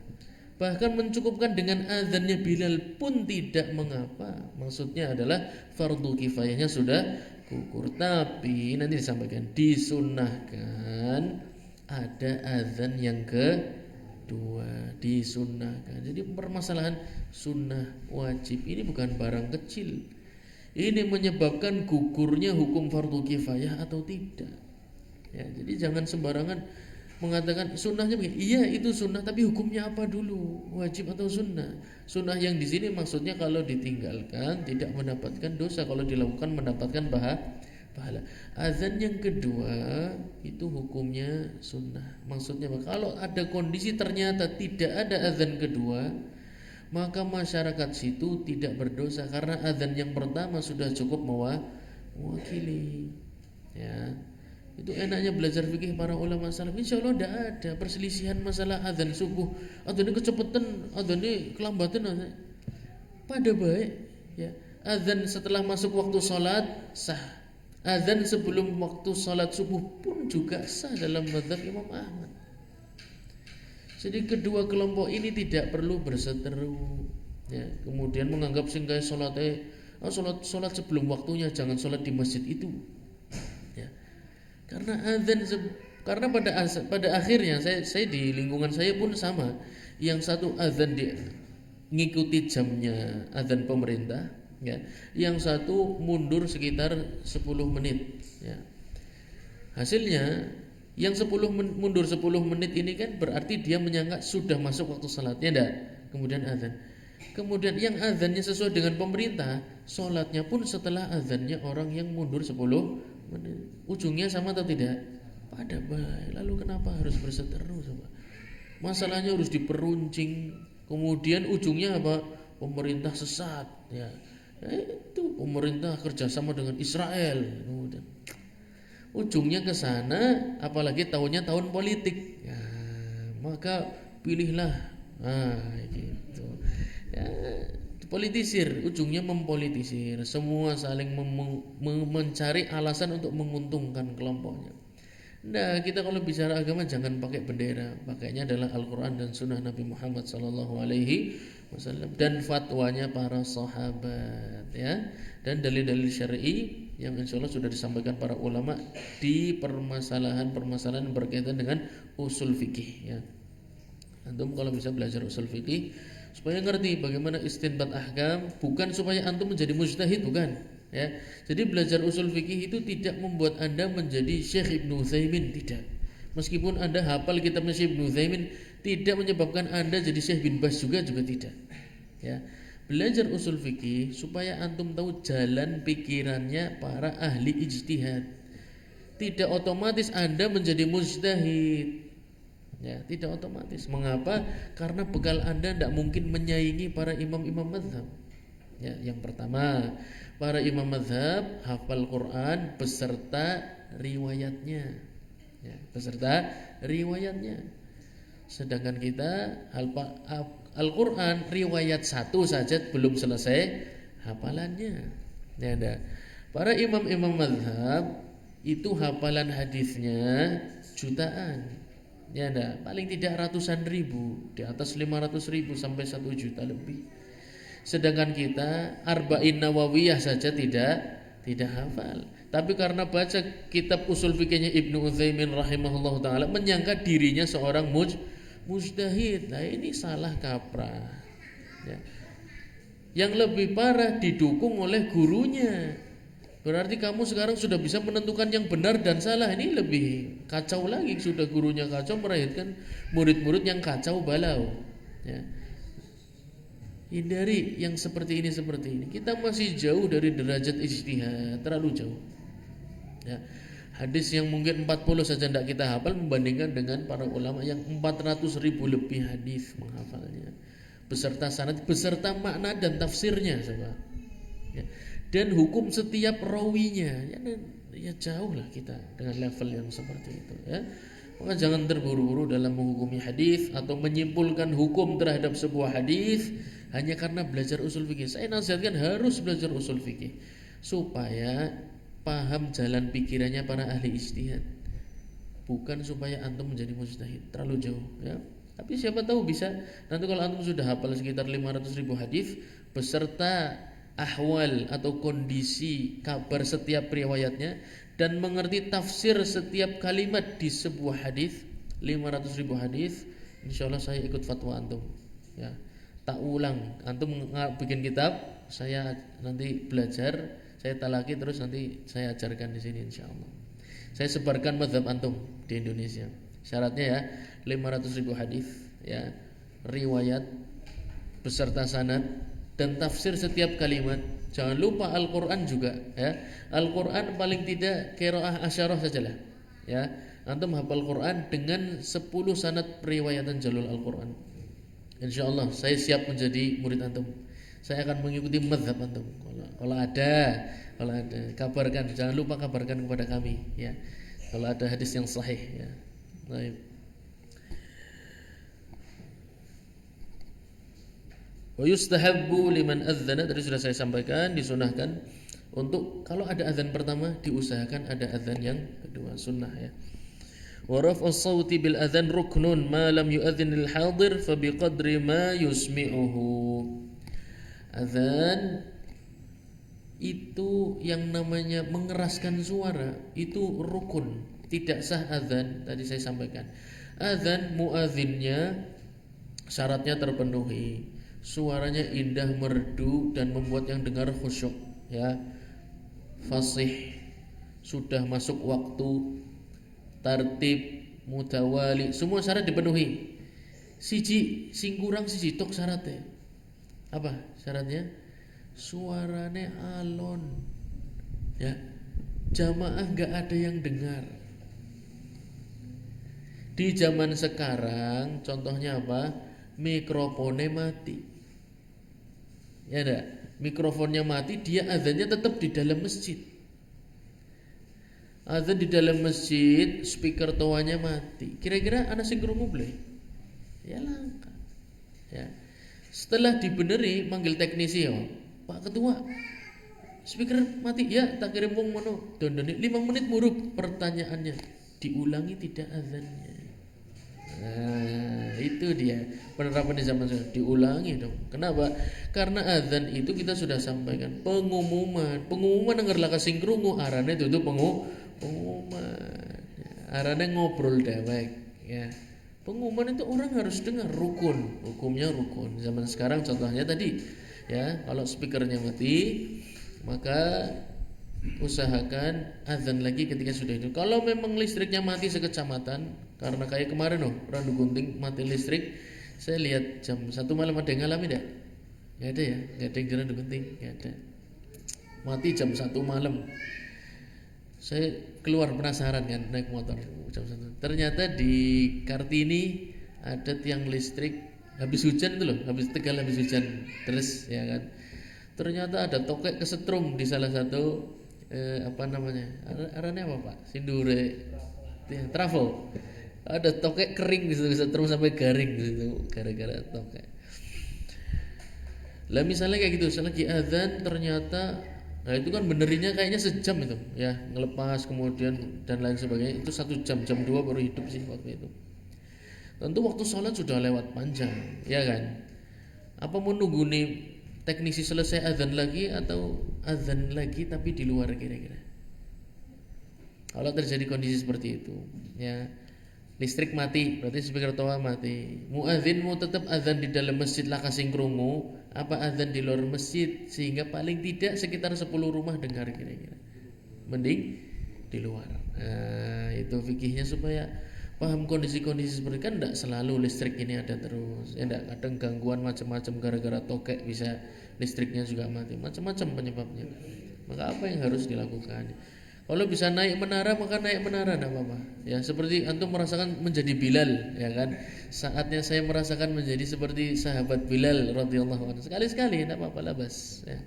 bahkan mencukupkan dengan azannya Bilal pun tidak mengapa. Maksudnya adalah fardu kifayahnya sudah gugur. Tapi nanti disampaikan disunnahkan ada azan yang kedua, disunnahkan. Jadi permasalahan sunnah wajib ini bukan barang kecil. Ini menyebabkan gugurnya hukum fardu kifayah atau tidak. Ya, jadi jangan sembarangan mengatakan sunnahnya begini. Iya itu sunnah, tapi hukumnya apa dulu? Wajib atau sunnah? Sunnah yang di sini maksudnya kalau ditinggalkan tidak mendapatkan dosa, kalau dilakukan mendapatkan pahala. Azan yang kedua itu hukumnya sunnah. Maksudnya kalau ada kondisi ternyata tidak ada azan kedua, maka masyarakat situ tidak berdosa karena azan yang pertama sudah cukup mewakili. Ya. Itu enaknya belajar fikih para ulama salaf. Insya Allah tidak ada perselisihan masalah azan subuh, azannya kecepatan, azannya kelambatan, pada baik, ya. Azan setelah masuk waktu salat sah, azan sebelum waktu salat subuh pun juga sah dalam mazhab Imam Ahmad. Jadi kedua kelompok ini tidak perlu berseteru, ya. Kemudian menganggap singkai salat sebelum waktunya, jangan salat di masjid itu, ya. Karena azan karena pada akhirnya saya di lingkungan saya pun sama. Yang satu azan ngikuti jamnya azan pemerintah, ya. Yang satu mundur sekitar 10 menit, ya. Hasilnya yang mundur 10 menit ini kan berarti dia menyangka sudah masuk waktu salatnya, enggak? Kemudian azan. Kemudian yang azannya sesuai dengan pemerintah, sholatnya pun setelah azannya orang yang mundur 10 menit. Ujungnya sama atau tidak? Pada baik. Lalu kenapa harus berseteru coba? Masalahnya harus diperuncing. Kemudian ujungnya apa? Pemerintah sesat, ya. Itu pemerintah kerjasama dengan Israel. Kemudian ujungnya ke sana, apalagi tahunnya tahun politik. Ya, maka pilihlah. Gitu. Ya, politisir, ujungnya mempolitisir. Semua saling mencari alasan untuk menguntungkan kelompoknya. Nah, kita kalau bicara agama jangan pakai bendera, pakainya adalah Al-Quran dan Sunnah Nabi Muhammad SAW dan fatwanya para sahabat, ya, dan dalil-dalil syar'i yang insya Allah sudah disampaikan para ulama di permasalahan-permasalahan berkaitan dengan usul fikih, ya. Antum kalau bisa belajar usul fikih supaya ngerti bagaimana istinbat ahkam, bukan supaya antum menjadi mujtahid, bukan. Ya, jadi belajar usul fikih itu tidak membuat Anda menjadi Syekh Ibnu Utsaimin, tidak. Meskipun Anda hafal kitabnya Syekh Ibnu Utsaimin, tidak menyebabkan Anda jadi Syekh bin Bas juga tidak. Ya. Belajar usul fikih supaya antum tahu jalan pikirannya para ahli ijtihad. Tidak otomatis Anda menjadi mujtahid. Ya, tidak otomatis. Mengapa? Karena bekal Anda tidak mungkin menyaingi para imam-imam mazhab. Ya, yang pertama, para imam mazhab hafal Quran beserta riwayatnya, ya, beserta riwayatnya. Sedangkan kita Al-Quran riwayat satu saja belum selesai hafalannya. Ya, ada. Para imam-imam mazhab itu hafalan hadisnya jutaan. Ya, ada. Paling tidak ratusan ribu, di atas 500.000 sampai 1 juta lebih. Sedangkan kita Arba'in Nawawiyah saja tidak hafal. Tapi karena baca kitab usul fikihnya Ibnu Utsaimin rahimahullah taala, menyangka dirinya seorang mujtahid. Nah, ini salah kaprah, ya. Yang lebih parah didukung oleh gurunya. Berarti kamu sekarang sudah bisa menentukan yang benar dan salah. Ini lebih kacau lagi. Sudah gurunya kacau, melahirkan murid-murid yang kacau balau, ya. Hindari yang seperti ini. Kita masih jauh dari derajat ijtihad, terlalu jauh, ya. Hadis yang mungkin 40 saja tidak kita hafal membandingkan dengan para ulama yang 400.000 lebih hadis menghafalnya, beserta sanad, beserta makna dan tafsirnya, coba, ya. Dan hukum setiap rawinya, ya jauh lah kita dengan level yang seperti itu, ya. Maka jangan terburu-buru dalam menghukumi hadis atau menyimpulkan hukum terhadap sebuah hadis hanya karena belajar usul fikih. Saya nasihatkan harus belajar usul fikih supaya paham jalan pikirannya para ahli ijtihad, bukan supaya antum menjadi mujtahid, terlalu jauh, ya. Tapi siapa tahu bisa nanti kalau antum sudah hafal sekitar 500.000 hadis beserta ahwal atau kondisi kabar setiap riwayatnya dan mengerti tafsir setiap kalimat di sebuah hadis, 500.000 hadis, insyaallah saya ikut fatwa antum, ya. Tak ulang, antum bikin kitab, saya nanti belajar, saya talaki, terus nanti saya ajarkan di sini insyaallah. Saya sebarkan mazhab antum di Indonesia. Syaratnya ya 500.000 hadis, ya, riwayat beserta sanad dan tafsir setiap kalimat. Jangan lupa Al-Quran juga, ya. Al-Quran paling tidak qiraah asyarah sajalah, ya. Antum hafal Quran dengan 10 sanad periwayatan jalur Al-Quran. Insyaallah saya siap menjadi murid antum. Saya akan mengikuti mazhab antum. Kalau ada kabarkan, jangan lupa kabarkan kepada kami, ya. Kalau ada hadis yang sahih, ya. Baik. Wa yustahabbu liman adzana, tadi sudah saya sampaikan, disunahkan untuk kalau ada azan pertama diusahakan ada azan yang kedua, sunnah, ya. Wa raf'u as-sauti bil adzan ruknun ma lam yu'adzin lil hadir fa biqadri ma yusmi'uhu. Azan itu yang namanya mengeraskan suara itu rukun, tidak sah azan. Tadi saya sampaikan azan muadzinnya syaratnya terpenuhi, suaranya indah, merdu dan membuat yang dengar khusyuk, ya. Fasih, sudah masuk waktu, tertib, mutawali, semua syarat dipenuhi. Siji sing kurang siji tok syaratnya. Apa syaratnya? Suarane alon, ya. Jamaah nggak ada yang dengar. Di zaman sekarang contohnya apa? Mikrofonnya mati, ya enggak? Mikrofonnya mati, dia azannya tetap di dalam masjid. Azan di dalam masjid, speaker toanya mati. Kira-kira ana sing krungu boleh? Ya langka. Ya. Setelah dibeneri, manggil teknisi, Pak Ketua, speaker mati, ya tak kirim wong mono. Dondone 5 menit murub pertanyaannya. Diulangi tidak azannya. Nah, itu dia penerapan di zaman sekarang. Diulangi dong. Kenapa? Karena azan itu kita sudah sampaikan pengumuman dengarlah kasing krungu arane itu pengumuman. Arane ngobrol dewek, ya. Pengumuman itu orang harus dengar, rukun, hukumnya rukun. Zaman sekarang contohnya tadi, ya, kalau speakernya mati, maka usahakan azan lagi ketika sudah itu. Kalau memang listriknya mati sekecamatan, karena kayak kemarin Randu Gunting mati listrik, saya lihat jam 1 malam. Ada yang ngalami enggak? Enggak ada, ya, enggak ada yang di Randu Gunting, enggak ada. Mati jam 1 malam. Saya keluar penasaran kan, naik motor jam 1. Ternyata di Kartini ada tiang listrik habis hujan itu loh, habis Tegal habis hujan terus, ya kan. Ternyata ada tokek kesetrum di salah satu apa namanya? Arane apa, Pak? Sindure. Trafo. Ada tokek kering di situ, kesetrum sampai garing di situ gara-gara tokek. Lah misalnya kayak gitu, selagi azan ternyata, nah itu kan benerinya kayaknya sejam itu, ya, ngelepas kemudian dan lain sebagainya, itu 1 jam, jam 2 baru hidup sih waktu itu. Tentu waktu sholat sudah lewat panjang, ya kan. Apa mau nunggu nih teknisi selesai azan lagi atau azan lagi tapi di luar kira-kira? Kalau terjadi kondisi seperti itu, ya, listrik mati, berarti speaker toa mati. Muadzin mau tetap azan di dalam masjid lah kasing krungu, apa azan di luar masjid sehingga paling tidak sekitar 10 rumah dengar kira-kira. Mending di luar. Nah, itu fikihnya supaya paham kondisi-kondisi seperti kan enggak selalu listrik ini ada terus. Ya enggak, kadang gangguan macam-macam gara-gara tokek bisa listriknya juga mati. Macam-macam penyebabnya. Maka apa yang harus dilakukan? Kalau bisa naik menara maka naik menara, enggak apa-apa. Ya, seperti antum merasakan menjadi Bilal, ya kan? Saatnya saya merasakan menjadi seperti sahabat Bilal radhiyallahu anhu. Sekali-sekali enggak apa-apa, labas, ya.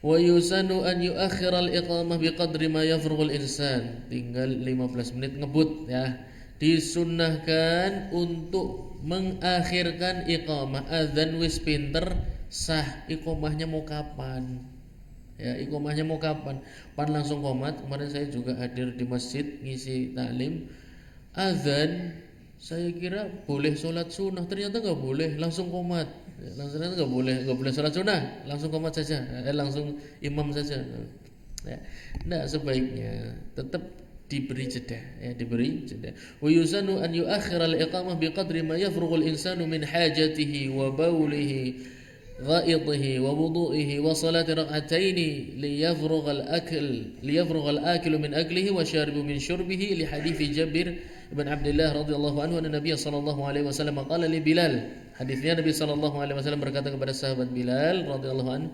Wa yusanu an yuakhir al-iqamah biqadri ma yafrughul insan. Tinggal 15 menit ngebut, ya. Disunnahkan untuk mengakhirkan iqamah. Azan wis pinter, sah. Iqamahnya mau kapan? Ya, iqamahnya mau kapan? Pan langsung qomat. Kemarin saya juga hadir di masjid ngisi taklim. Azan saya kira boleh sholat sunnah, ternyata nggak boleh, langsung qomat. Langsung nggak boleh sholat sunnah, langsung qomat saja, langsung imam saja. Ya, nah sebaiknya tetap diberi jeda, ya, diberi jeda. Wa yusanu an yuakhir al-iqamah biqadri ma yafrughul insanu min hajatihi wa baulihi غائطه ووضوئه وصلاة ركعتين ليفرغ الآكل من أكله وشارب من شربه لحديث جابر بن عبد الله رضي الله عنه أن النبي صلى الله عليه وسلم قال لبلال. Hadisnya Nabi sallallahu alaihi wasallam berkata kepada sahabat Bilal radhiyallahu anhu,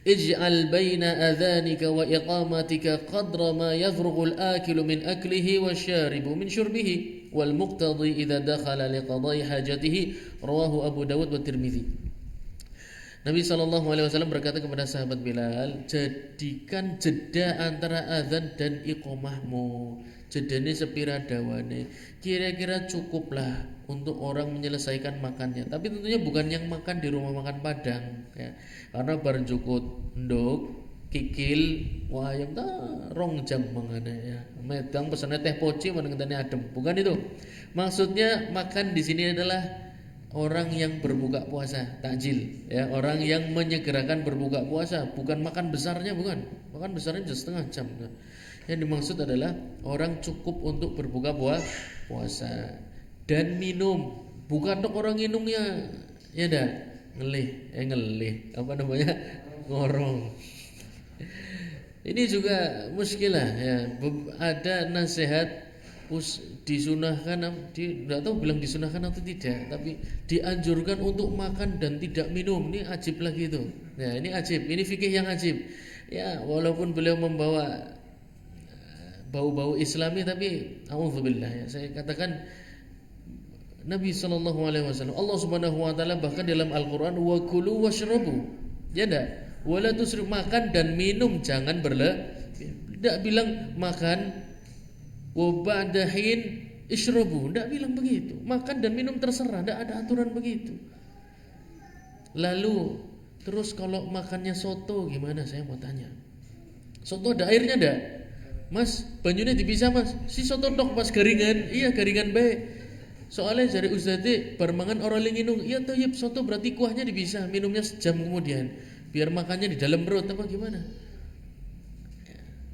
ij'al baina adzanika wa iqamatika qadra ma yafrughul akilu min aklihi wasyaribu min syurbihi wal muqtadi idza dakhala liqada'i hajatihi, rawahu Abu Dawud wa Tirmidzi. Nabi SAW berkata kepada sahabat Bilal, jadikan jeda antara azan dan iqamahmu. Jedane sepira dawane. Kira-kira cukuplah untuk orang menyelesaikan makannya. Tapi tentunya bukan yang makan di rumah makan Padang, ya. Karena bareng jukut nduk, kikil, wayam ta rong jam mangane, ya. Medang pesane teh poci menengene adem. Bukan itu. Maksudnya makan di sini adalah orang yang berbuka puasa, takjil, ya, orang yang menyegerakan berbuka puasa, bukan makan besarnya, bukan. Makan besarnya bisa setengah jam. Yang dimaksud adalah orang cukup untuk berbuka puasa dan minum, bukan tok orang nginungnya, ya dah ngelih, apa namanya, ngorong. Ini juga muskilah ya. Ada nasihat disunahkan, tidak tahu bilang disunahkan atau tidak, tapi dianjurkan untuk makan dan tidak minum. Ini ajib lagi itu. Ya, ini ajib. Ini fikih yang ajib. Ya, walaupun beliau membawa bau-bau Islami, tapi auzubillah ya. Saya katakan Nabi SAW, Allah Subhanahu wa taala bahkan dalam Al-Qur'an, wa kulu washrabu. Ya enggak? Wala tusrif, makan dan minum jangan tidak bilang makan wa ba'dahin ishrabu, tidak bilang begitu. Makan dan minum terserah, tidak ada aturan begitu. Lalu terus kalau makannya soto gimana, saya mau tanya. Soto ada airnya enggak? Mas, banyunya dipisah Mas. Si soto tok pas garingan, iya garingan baik. Soalnya dari Ustadz barmangan orang linginung, iya toyib soto berarti kuahnya dipisah, minumnya sejam kemudian. Biar makannya di dalam perut apa gimana?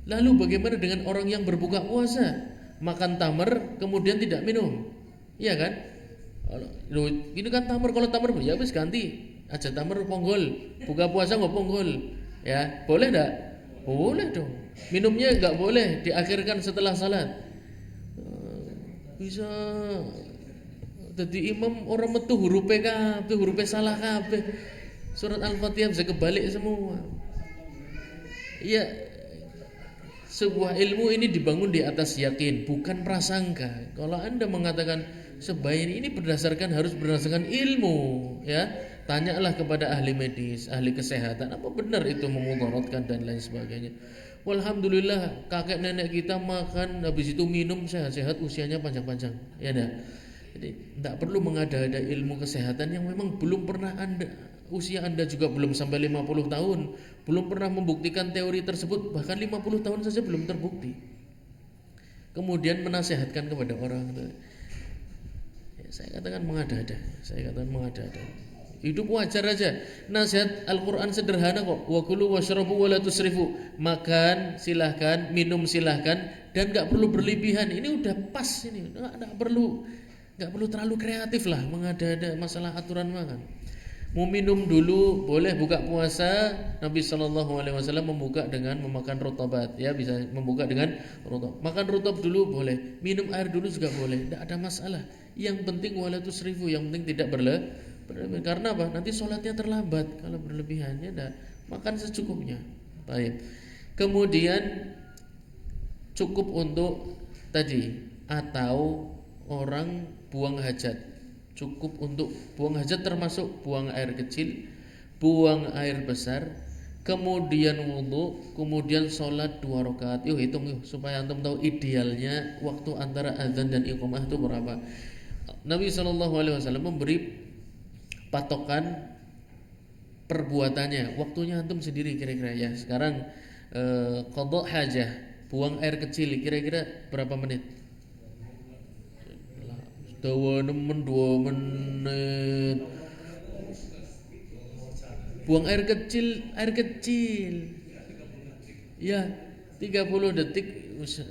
Lalu bagaimana dengan orang yang berbuka puasa, makan tamar kemudian tidak minum? Iya kan? Loh, ini kan tamar, kalau tamar ya wis ganti aja tamar ponggol. Buka puasa nggak ponggol. Ya, boleh enggak? Boleh dong. Minumnya enggak boleh diakhirkan setelah salat. Bisa jadi imam orang metu hurufe kabeh, hurufe salah kabeh. Surat Al-Fatihah bisa kebalik semua. Iya, sebuah ilmu ini dibangun di atas yakin, bukan prasangka. Kalau Anda mengatakan sebaik ini harus berdasarkan ilmu, ya. Tanyalah kepada ahli medis, ahli kesehatan, apa benar itu memudaratkan dan lain sebagainya. Walhamdulillah kakek nenek kita makan habis itu minum sehat-sehat, usianya panjang-panjang. Ya dah. Jadi tidak perlu mengada-ada ilmu kesehatan yang memang belum pernah usia Anda juga belum sampai 50 tahun, belum pernah membuktikan teori tersebut, bahkan 50 tahun saja belum terbukti. Kemudian menasehatkan kepada orang, ya, saya katakan mengada-ada. Hidup wajar aja. Nasihat Al-Quran sederhana kok. Wa kulu washrabu wa la tusrifu. Makan silahkan, minum silahkan, dan gak perlu berlebihan. Ini udah pas ini. Gak perlu terlalu kreatif lah mengada-ada masalah aturan makan. Mau minum dulu boleh, buka puasa Nabi SAW membuka dengan memakan rotobat, ya, bisa membuka dengan rotob. Makan rotob dulu boleh, minum air dulu juga boleh, tidak ada masalah. Yang penting wala tusrifu, yang penting tidak berlebihan. Karena apa? Nanti sholatnya terlambat kalau berlebihannya. Makan secukupnya. Baik. Kemudian cukup untuk tadi, atau orang buang hajat. Cukup untuk buang hajat termasuk buang air kecil, buang air besar, kemudian wudu, kemudian sholat 2 rakaat. Yuk hitung yuk supaya antum tahu idealnya waktu antara azan dan iqamah itu berapa. Nabi SAW memberi patokan perbuatannya, waktunya antum sendiri kira-kira ya. Sekarang qadha hajah, buang air kecil kira-kira berapa menit? Dawa 2 menit. Buang air kecil ya 30 detik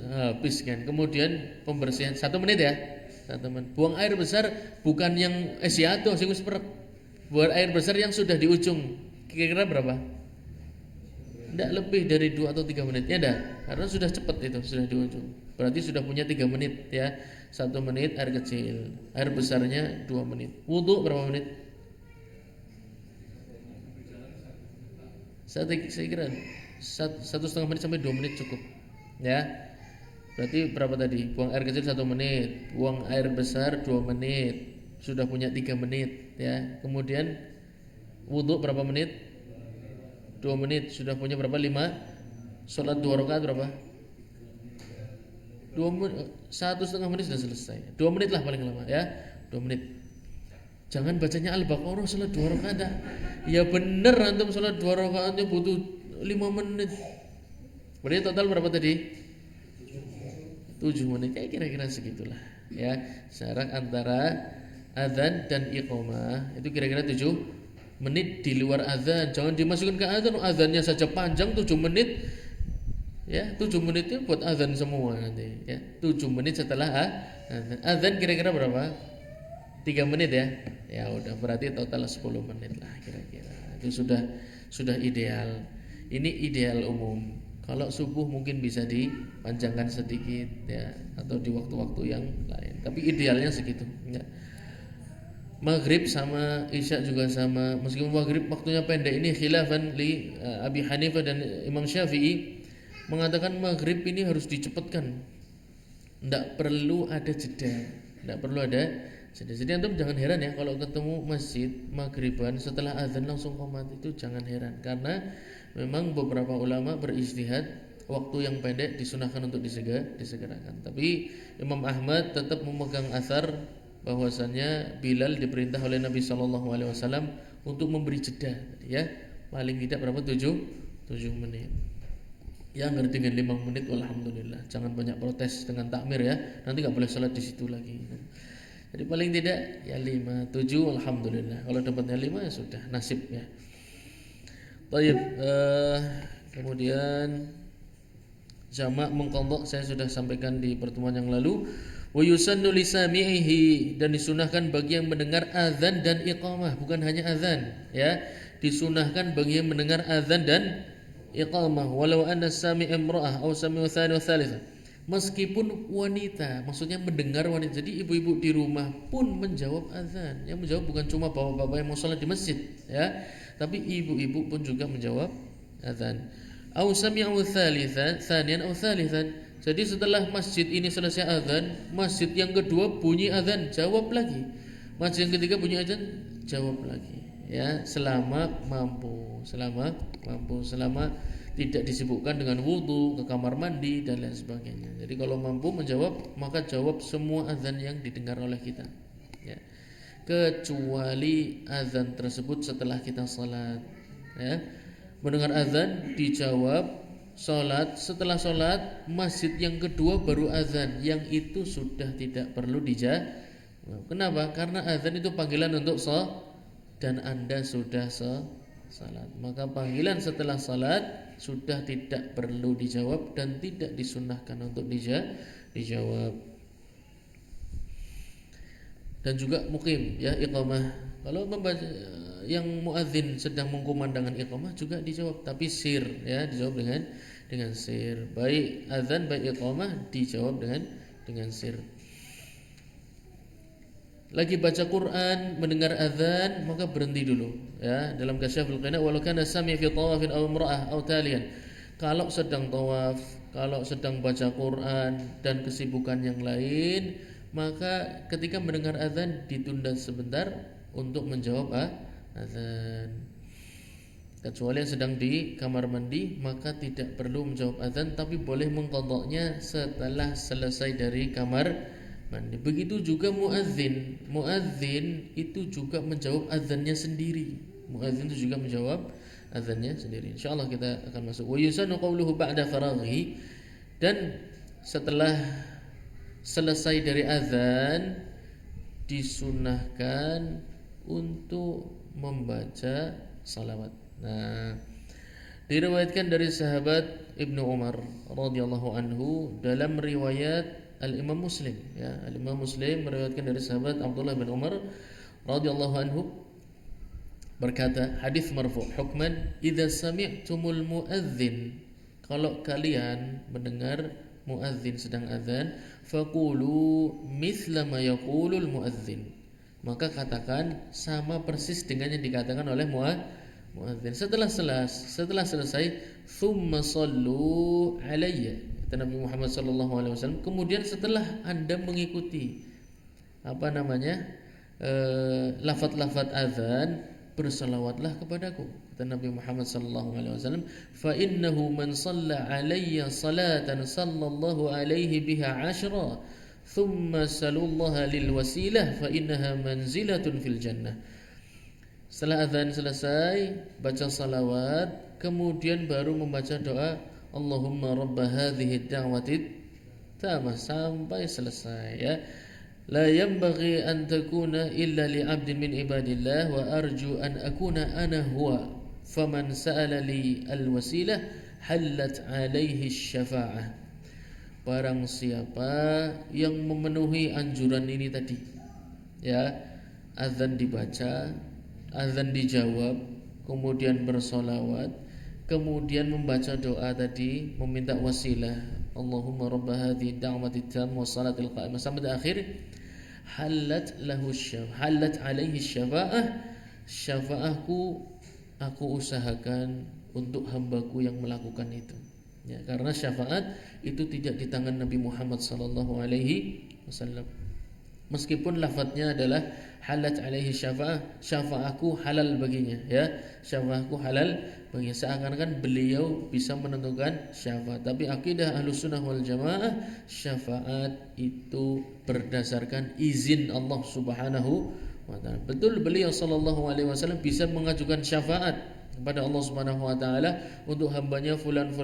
habis kan. Kemudian pembersihan 1 menit ya. 1 menit. Buang air besar bukan yang esiato sing wis perep. Buang air besar yang sudah di ujung. Kira-kira berapa? Tidak lebih dari 2 atau 3 menit. Ya dah, karena sudah cepat itu, sudah di ujung. Berarti sudah punya 3 menit ya. 1 menit air kecil, air besarnya 2 menit. Wudu berapa menit? Saya kira 1,5 menit sampai 2 menit cukup. Ya. Berarti berapa tadi? Buang air kecil 1 menit, buang air besar 2 menit. Sudah punya 3 menit ya. Kemudian wudu berapa menit? 2 menit. Sudah punya berapa? 5. Salat 2 rakaat berapa? 1,5 menit sudah selesai. 2 menit lah paling lama ya. 2 menit. Jangan bacanya Al-Baqarah salat 2 rakaat. Ya bener antum salat 2 rakaatnya butuh 5 menit. Berarti total berapa tadi? 7 menit. Kayak kira-kira segitulah ya. Jarak antara azan dan iqamah itu kira-kira 7 menit di luar azan. Jangan dimasukkan ke azan. Azannya saja panjang 7 menit. Ya, 7 menit itu buat azan semua nanti ya. 7 menit setelah azan kira-kira berapa? 3 menit ya. Ya udah berarti total 10 menit lah kira-kira. Itu sudah ideal. Ini ideal umum. Kalau subuh mungkin bisa dipanjangkan sedikit ya, atau di waktu-waktu yang lain. Tapi idealnya segitu ya. Maghrib sama Isya juga sama. Meskipun maghrib waktunya pendek, ini khilafan li Abi Hanifah dan Imam Syafi'i mengatakan maghrib ini harus dicepatkan. Tidak perlu ada jeda. Tidak perlu ada jeda. Jadi antum jangan heran ya kalau ketemu masjid maghriban setelah azan langsung qomat, itu jangan heran, karena memang beberapa ulama berijtihad waktu yang pendek disunahkan untuk disegerakan. Tapi Imam Ahmad tetap memegang asar bahwasannya Bilal diperintah oleh Nabi SAW untuk memberi jeda ya, paling tidak berapa, 7 menit ya, ngerti dengan 5 menit alhamdulillah. Jangan banyak protes dengan takmir ya, nanti gak boleh sholat di situ lagi. Jadi paling tidak ya 5, 7 alhamdulillah. Kalau dapatnya 5 ya sudah nasib ya. Baik, kemudian jamak mengqadha saya sudah sampaikan di pertemuan yang lalu. Wa yusannu li sami'ihi, dan disunahkan bagi yang mendengar azan dan iqamah, bukan hanya azan ya, disunahkan bagi yang mendengar azan dan iqamah walau anna sami' imra'ah aw sami'u tsani wa tsalitsah, meskipun wanita, maksudnya mendengar wanita. Jadi ibu-ibu di rumah pun menjawab azan. Yang menjawab bukan cuma bapak-bapak yang mau sholat di masjid ya, tapi ibu-ibu pun juga menjawab azan. Aw sami'u tsaniyan aw tsalitsan. Jadi setelah masjid ini selesai azan, masjid yang kedua bunyi azan, jawab lagi. Masjid yang ketiga bunyi azan, jawab lagi. Ya, selama mampu, selama tidak disibukkan dengan wudu, ke kamar mandi dan lain sebagainya. Jadi kalau mampu menjawab, maka jawab semua azan yang didengar oleh kita. Ya. Kecuali azan tersebut setelah kita salat. Ya. Mendengar azan dijawab. Setelah sholat masjid yang kedua baru azan, yang itu sudah tidak perlu dijawab. Kenapa? Karena azan itu panggilan untuk sholat dan Anda sudah sholat, maka panggilan setelah sholat sudah tidak perlu dijawab dan tidak disunahkan untuk dijawab. Dan juga muqim ya, iqamah. Kalau membaca yang muadzin sedang mengkumandangkan iqamah juga dijawab, tapi sir ya, dijawab dengan sir. Baik azan baik iqamah dijawab dengan sir. Lagi baca Quran, mendengar azan, maka berhenti dulu ya. Dalam Kasyaful Qina, walau kana sami fi tawafin aw imra'ah aw taliyan. Kalau sedang tawaf, kalau sedang baca Quran dan kesibukan yang lain, maka ketika mendengar azan ditunda sebentar untuk menjawab azan. Kecuali yang sedang di kamar mandi, maka tidak perlu menjawab azan, tapi boleh mengqadhanya setelah selesai dari kamar mandi. Begitu juga muadzin. Muadzin itu juga menjawab azannya sendiri. Muadzin itu juga menjawab azannya sendiri. Insyaallah kita akan masuk. Wa yusanu qawluhu ba'da faraghi, dan setelah selesai dari azan disunahkan untuk membaca salawat. Nah, diriwayatkan dari sahabat Ibnu Umar radhiyallahu anhu dalam riwayat Al-Imam Muslim ya, Al-Imam Muslim meriwayatkan dari sahabat Abdullah bin Umar radhiyallahu anhu berkata, hadis marfu', hukman idza sami'tumul muadzin, kalau kalian mendengar muadzin sedang azan, faqulu mithla ma yaqulul muadzin, maka katakan sama persis dengan yang dikatakan oleh muadzin. Setelah selesai, thumma sallu alayya, kata Nabi Muhammad sallallahu alaihi wasallam, kemudian setelah Anda mengikuti lafaz-lafaz azan, bersalawatlah kepadaku, kata Nabi Muhammad sallallahu alaihi wasallam, fa innahu man shalla alayya salatan sallallahu alaihi biha 'ashra thumma salullaha lil wasilah fa innaha manzilatun fil jannah. Setelah azan selesai, baca salawat, kemudian baru membaca doa Allahumma rabba hadhihi ad-da'wati tamah sampai selesai ya. La yanbaghi an takuna illa li 'abdin min ibadillah wa arju an akuna ana huwa faman sa'ala li al-wasilah halat 'alaihi asy-syafa'ah. Barang siapa yang memenuhi anjuran ini tadi ya, azan dibaca, azan dijawab, kemudian bersolawat, kemudian membaca doa tadi, meminta wasilah, Allahumma rabb hadhihi da'wati tammah was salatil qa'imah sampai akhir, halat alaihi syafa'ahku, aku usahakan untuk hambaku yang melakukan itu. Ya, karena syafaat itu tidak di tangan Nabi Muhammad sallallahu alaihi wasallam. Meskipun lafadznya adalah halat alaihi syafa'ahku halal baginya, ya, syafa'ahku halal baginya, seakan-akan beliau bisa menentukan syafaat. Tapi akidah Ahlussunnah wal Jamaah, syafaat itu berdasarkan izin Allah Subhanahu wa taala. Betul beliau sallallahu alaihi wasallam bisa mengajukan syafaat kepada Allah Subhanahu wa taala untuk hambanya fulan,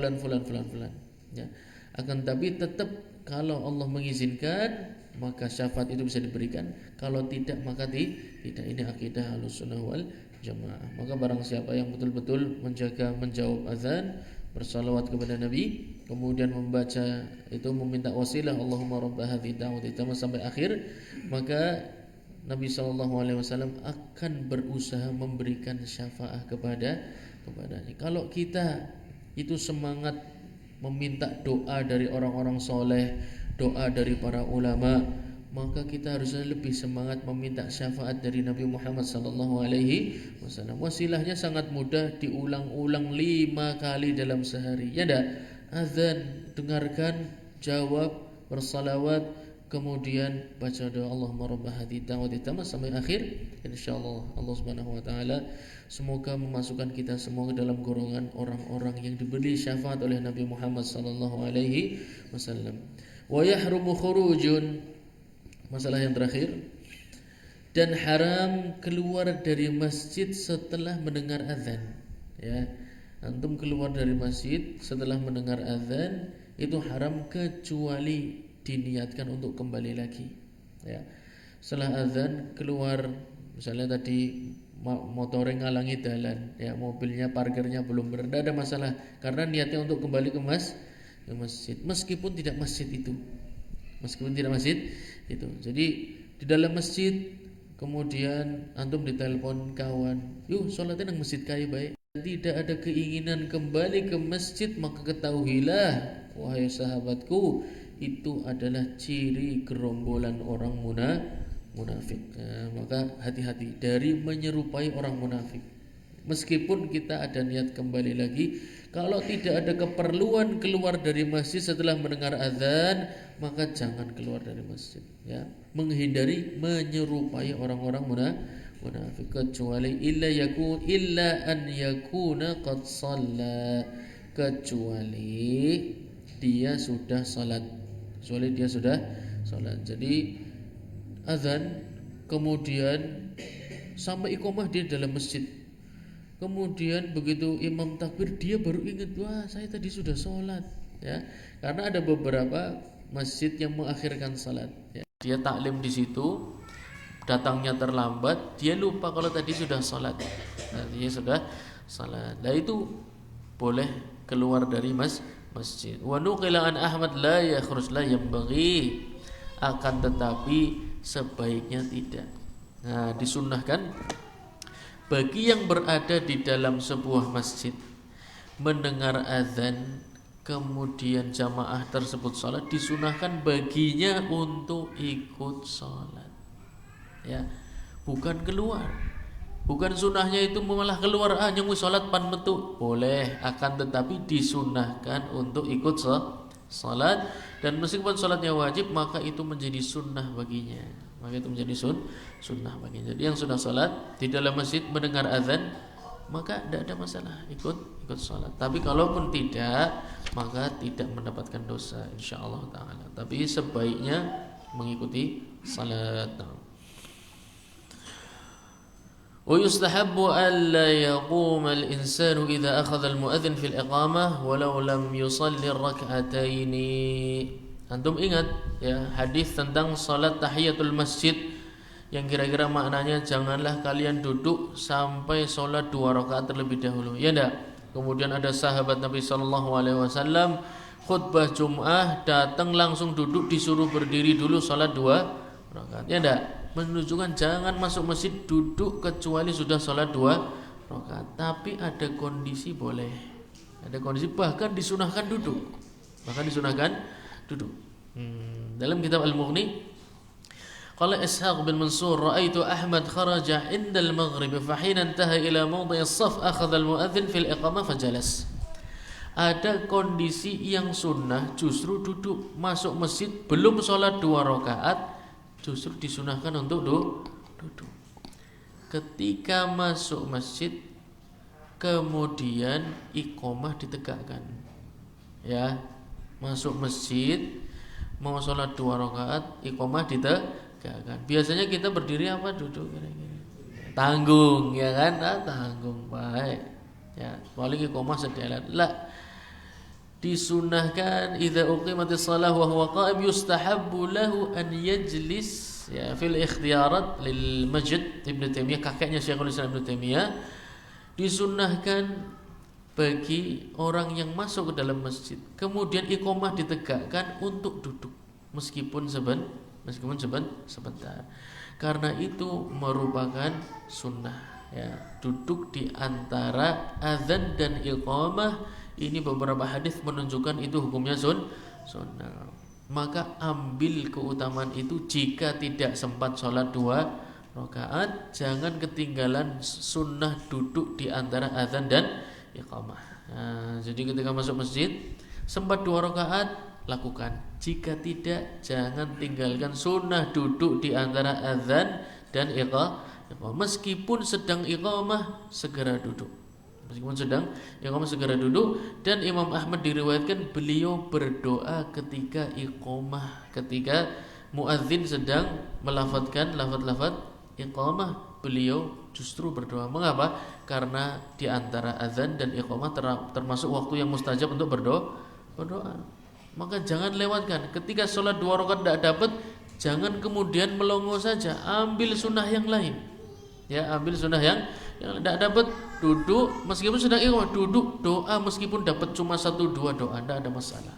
ya. Akan tapi tetap kalau Allah mengizinkan maka syafaat itu bisa diberikan, kalau tidak maka tidak. Ini akidah Ahlussunnah wal Jamaah. Maka barang siapa yang betul-betul menjaga menjawab azan, bersalawat kepada Nabi, kemudian membaca itu, meminta wasilah Allahumma rabb hadhihi da'wati tammah sampai akhir, maka Nabi SAW akan berusaha memberikan syafaat kepadanya. Kalau kita itu semangat meminta doa dari orang-orang soleh, doa dari para ulama, maka kita harusnya lebih semangat meminta syafaat dari Nabi Muhammad SAW. Wasilahnya sangat mudah, diulang-ulang 5 kali dalam sehari. Ya enggak? Azan, dengarkan, jawab, bersalawat, kemudian baca doa Allahumma rabb hadhihi da'wati tammah sampai akhir. Insyaallah Allah Subhanahu wa taala semoga memasukkan kita semua ke dalam golongan orang-orang yang diberi syafaat oleh Nabi Muhammad sallallahu alaihi wasallam. Wa yahrumu khurujun, masalah yang terakhir, dan haram keluar dari masjid setelah mendengar azan. Ya, antum keluar dari masjid setelah mendengar azan itu haram kecuali diniatkan untuk kembali lagi. Ya, setelah azan keluar, misalnya tadi motornya ngalangi jalan, ya, mobilnya parkirnya belum berada, ada masalah karena niatnya untuk kembali ke masjid, meskipun tidak masjid itu. Jadi di dalam masjid kemudian antum ditelepon kawan, yuk sholatnya nang masjid kai baik, tidak ada keinginan kembali ke masjid, maka ketahuilah wahai sahabatku, itu adalah ciri gerombolan orang munafik. Maka hati-hati dari menyerupai orang munafik. Meskipun kita ada niat kembali lagi, kalau tidak ada keperluan keluar dari masjid setelah mendengar azan, maka jangan keluar dari masjid, ya. Menghindari menyerupai orang-orang munafik, kecuali illa an yakuna qad shalla, kecuali dia sudah salat. Jadi azan kemudian sampai iqamah dia dalam masjid. Kemudian begitu imam takbir dia baru ingat, wah saya tadi sudah sholat, ya. Karena ada beberapa masjid yang mengakhirkan salat, ya. Dia taklim di situ, datangnya terlambat, dia lupa kalau tadi sudah sholat. Nah itu boleh keluar dari masjid. Wa nuqila an Ahmad la yakhruj la yanbaghi, akan tetapi sebaiknya tidak. Nah, disunnahkan bagi yang berada di dalam sebuah masjid mendengar azan kemudian jamaah tersebut sholat, disunahkan baginya untuk ikut sholat, ya, bukan keluar. Bukan sunnahnya itu malah keluar, nyung sholat pan metu, boleh, akan tetapi disunahkan untuk ikut sholat. Dan meskipun sholatnya wajib, maka itu menjadi sunnah baginya. Sunnah baginya. Jadi yang sudah sholat di dalam masjid mendengar azan, maka tidak ada masalah, ikut sholat. Tapi kalaupun tidak, maka tidak mendapatkan dosa insyaallah ta'ala. Tapi sebaiknya mengikuti salat. ويستحب ألا يقوم الإنسان إذا أخذ المؤذن في الإقامة ولو لم يصلي الركعتين. Antum ingat ya hadis tentang salat tahiyatul masjid yang kira-kira maknanya janganlah kalian duduk sampai salat 2 rakaat terlebih dahulu, ya enggak? Kemudian ada sahabat Nabi SAW khutbah Jum'ah, datang langsung duduk, disuruh berdiri dulu salat 2 rakaat, ya enggak? menunjukkan jangan masuk masjid duduk kecuali sudah sholat 2 rakaat. Tapi ada kondisi boleh, ada kondisi bahkan disunahkan duduk, Dalam kitab Al-Mughni qala Ishaq bin Mansur ra'aitu Ahmad kharaja 'inda al-maghrib fa hina intaha ila mawdi' as-saf akhadha al-mu'adhdhin fil iqamah fajalas. Ada kondisi yang sunnah justru duduk, masuk masjid belum sholat 2 rakaat justru disunahkan untuk duduk. Ketika masuk masjid kemudian iqamah ditegakkan, ya, masuk masjid mau sholat 2 rakaat iqamah ditegakkan. Biasanya kita berdiri apa duduk kira-kira? Tanggung, ya kan? Tanggung baik, ya, paling iqamah sedelat. La, disunahkan idza uqimatis shalah wa huwa qa'im yustahabbu lahu an yajlis, ya, fil ikhtiyarat lil Majd Ibnu Taimiyah, kakeknya Syekhul Islam Ibnu Taimiyah, disunahkan bagi orang yang masuk ke dalam masjid kemudian iqamah ditegakkan untuk duduk meskipun sebentar, karena itu merupakan sunnah, ya, duduk di antara azan dan iqamah. Ini beberapa hadis menunjukkan itu hukumnya sunnah. Maka ambil keutamaan itu jika tidak sempat sholat 2 rakaat, jangan ketinggalan sunnah duduk di antara azan dan iqamah. Nah, jadi ketika masuk masjid sempat 2 rakaat lakukan. Jika tidak, jangan tinggalkan sunnah duduk di antara azan dan iqamah. Meskipun sedang iqamah segera duduk. Dan Imam Ahmad diriwayatkan beliau berdoa ketika iqamah, ketika muadzin sedang melafadzkan lafaz iqamah, beliau justru berdoa. Mengapa? Karena di antara azan dan iqamah termasuk waktu yang mustajab untuk berdoa. Maka jangan lewatkan. Ketika sholat 2 rakaat tidak dapat, jangan kemudian melongo saja, ambil sunnah yang lain. Ya, ambil sunnah yang tidak dapat, duduk meskipun sedang iqamah, duduk doa meskipun dapat cuma 1-2 doa, tidak ada masalah.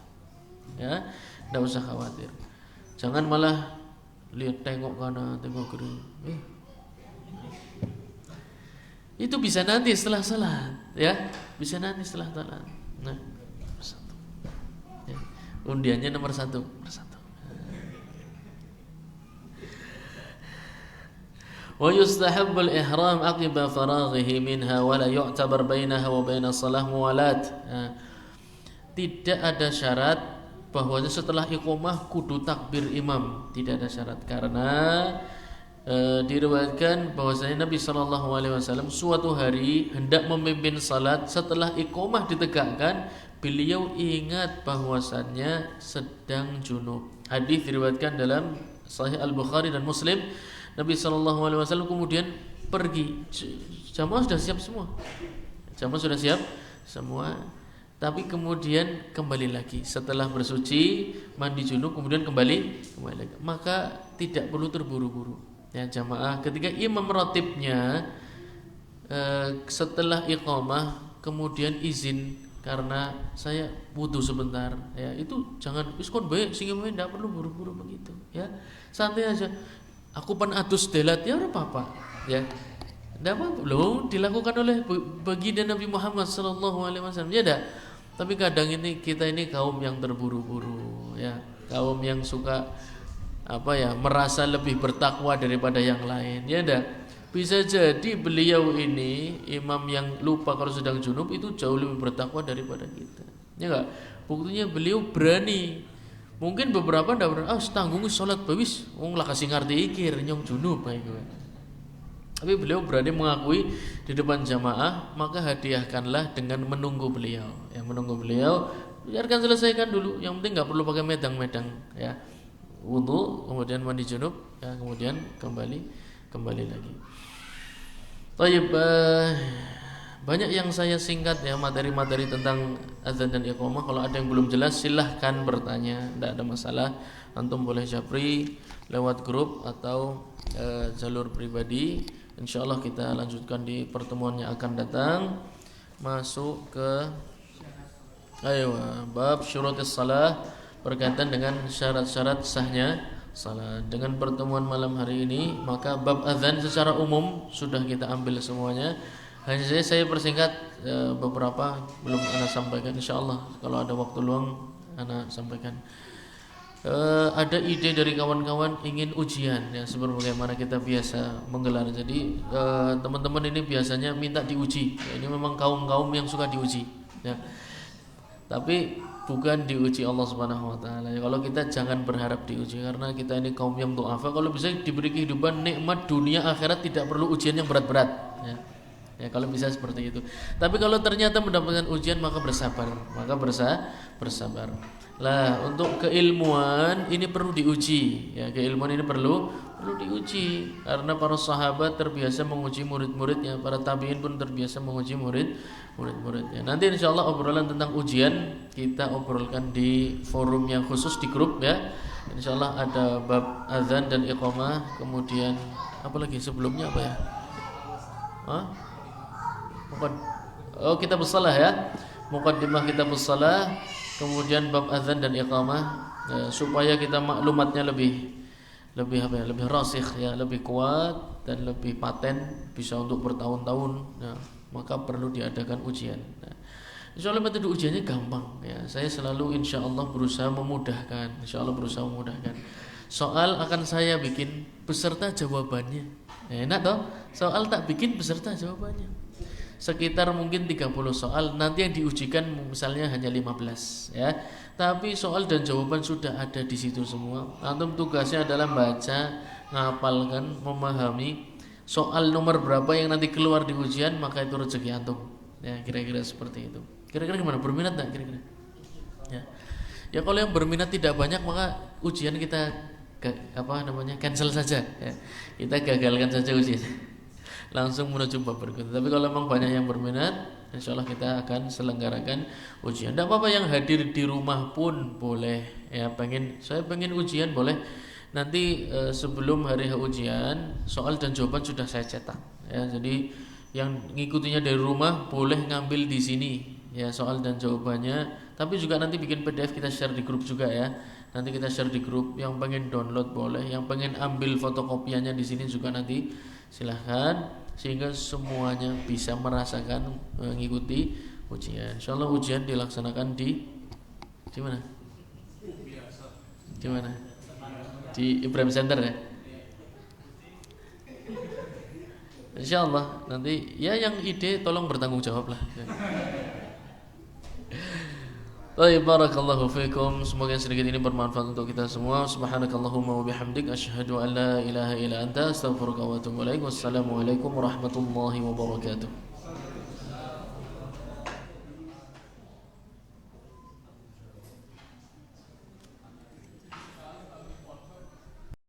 Ya, tidak usah khawatir. Jangan malah lihat tengok kanan, tengok kiri. Itu bisa nanti setelah salat, ya, bisa nanti setelah salat. Nah, satu. Ya, undiannya nomor 1. Wa yustahabbul ihram aqiba faraghihi minha wa la yu'tabar bainaha wa baina shalah muwalat. Tidak ada syarat bahwa setelah iqamah kudu takbir imam, tidak ada syarat, karena diriwayatkan bahwasanya Nabi SAW suatu hari hendak memimpin salat, setelah iqamah ditegakkan beliau ingat bahwasannya sedang junub. Hadis diriwayatkan dalam Sahih Al-Bukhari dan Muslim. Nabi SAW kemudian pergi, jamaah sudah siap semua, tapi kemudian kembali lagi setelah bersuci, mandi junub, kemudian kembali lagi. Maka tidak perlu terburu-buru, ya jamaah. Ketika imam ratibnya setelah iqamah kemudian izin karena saya wudu sebentar, ya itu jangan iskon baik sehingga tidak perlu buru-buru begitu, ya santai aja. Aku pan atus delat ya apa-apa, ya. Tidak apa-apa loh, dilakukan oleh baginda Nabi Muhammad SAW, ya dah. Tapi kadang ini kita ini kaum yang terburu-buru, ya, kaum yang suka merasa lebih bertakwa daripada yang lain, ya dah. Bisa jadi beliau ini imam yang lupa kalau sedang junub itu jauh lebih bertakwa daripada kita, ya enggak? Buktinya beliau berani. Mungkin beberapa ndak berani, tanggung sholat bawis, wong lah kasih ngerti ikir nyong junub kayak gitu. Tapi beliau berani mengakui di depan jamaah, maka hadiahkanlah dengan menunggu beliau. Ya, menunggu beliau, biarkan selesaikan dulu. Yang penting nggak perlu pakai medang-medang, ya. Wudu, kemudian mandi junub, ya, kemudian kembali lagi. Baik, banyak yang saya singkat, ya, materi-materi tentang azan dan iqamah. Kalau ada yang belum jelas silahkan bertanya, tidak ada masalah. Antum boleh japri lewat grup atau jalur pribadi. Insyaallah kita lanjutkan di pertemuan yang akan datang. Masuk ke bab syurutis salah, berkaitan dengan syarat-syarat sahnya salat. Dengan pertemuan malam hari ini, maka bab azan secara umum sudah kita ambil semuanya. Hanya saja saya persingkat beberapa belum ana sampaikan, insyaallah kalau ada waktu luang ana sampaikan. Ada ide dari kawan-kawan ingin ujian ya, sebagaimana kita biasa menggelar. Jadi teman-teman ini biasanya minta diuji ya, ini memang kaum-kaum yang suka diuji ya. Tapi bukan diuji Allah Subhanahu wa taala. Ya, kalau kita jangan berharap diuji karena kita ini kaum yang du'afa. Kalau bisa diberi kehidupan nikmat dunia akhirat tidak perlu ujian yang berat-berat ya. Ya kalau bisa seperti itu. Tapi kalau ternyata mendapatkan ujian maka bersabar, bersabar. Lah untuk keilmuan ini perlu diuji ya, keilmuan ini perlu diuji karena para sahabat terbiasa menguji murid-muridnya, para tabi'in pun terbiasa menguji murid-muridnya. Nanti insyaallah obrolan tentang ujian kita obrolkan di forum yang khusus di grup ya. Insyaallah ada bab azan dan iqamah, kemudian apa lagi sebelumnya apa ya? Kitab shalah ya. Muqaddimah kitab shalah, kemudian bab azan dan iqamah supaya kita maklumatnya lebih rasikh ya, lebih kuat dan lebih paten, bisa untuk bertahun-tahun. Nah, maka perlu diadakan ujian. Nah, insyaallah metode ujiannya gampang ya. Saya selalu insyaallah berusaha memudahkan. Soal akan saya bikin beserta jawabannya. Enak toh? Soal tak bikin beserta jawabannya. Sekitar mungkin 30 soal, nanti yang diujikan misalnya hanya 15 ya. Tapi soal dan jawaban sudah ada di situ semua. Antum tugasnya adalah baca, ngapalkan, memahami soal nomor berapa yang nanti keluar di ujian, maka itu rezeki antum. Ya, kira-kira seperti itu. Kira-kira gimana? Berminat enggak kira-kira? Ya. Ya kalau yang berminat tidak banyak maka ujian kita cancel saja ya. Kita gagalkan saja ujian. Langsung menuju bab berikutnya. Tapi kalau memang banyak yang berminat, insyaallah kita akan selenggarakan ujian. Tidak apa-apa yang hadir di rumah pun boleh. Ya, saya pengen ujian boleh. Nanti sebelum hari ujian, soal dan jawaban sudah saya cetak. Ya, jadi yang ngikutinya dari rumah boleh ngambil di sini. Ya, soal dan jawabannya. Tapi juga nanti bikin PDF kita share di grup juga ya. Nanti kita share di grup. Yang pengen download boleh, yang pengen ambil fotokopiannya di sini juga nanti silahkan, sehingga semuanya bisa merasakan mengikuti ujian. Insyaallah ujian dilaksanakan di mana? Di mana? Di Ibrahim Center ya. Insyaallah nanti ya yang ide tolong bertanggung jawab lah. Baik, barakallahu fiikum. Semoga sedikit ini bermanfaat untuk kita semua. Subhanakallahumma wa bihamdik asyhadu an la ilaha illa anta astaghfiruka wa atubu ilaik. Wassalamualaikum warahmatullahi wabarakatuh.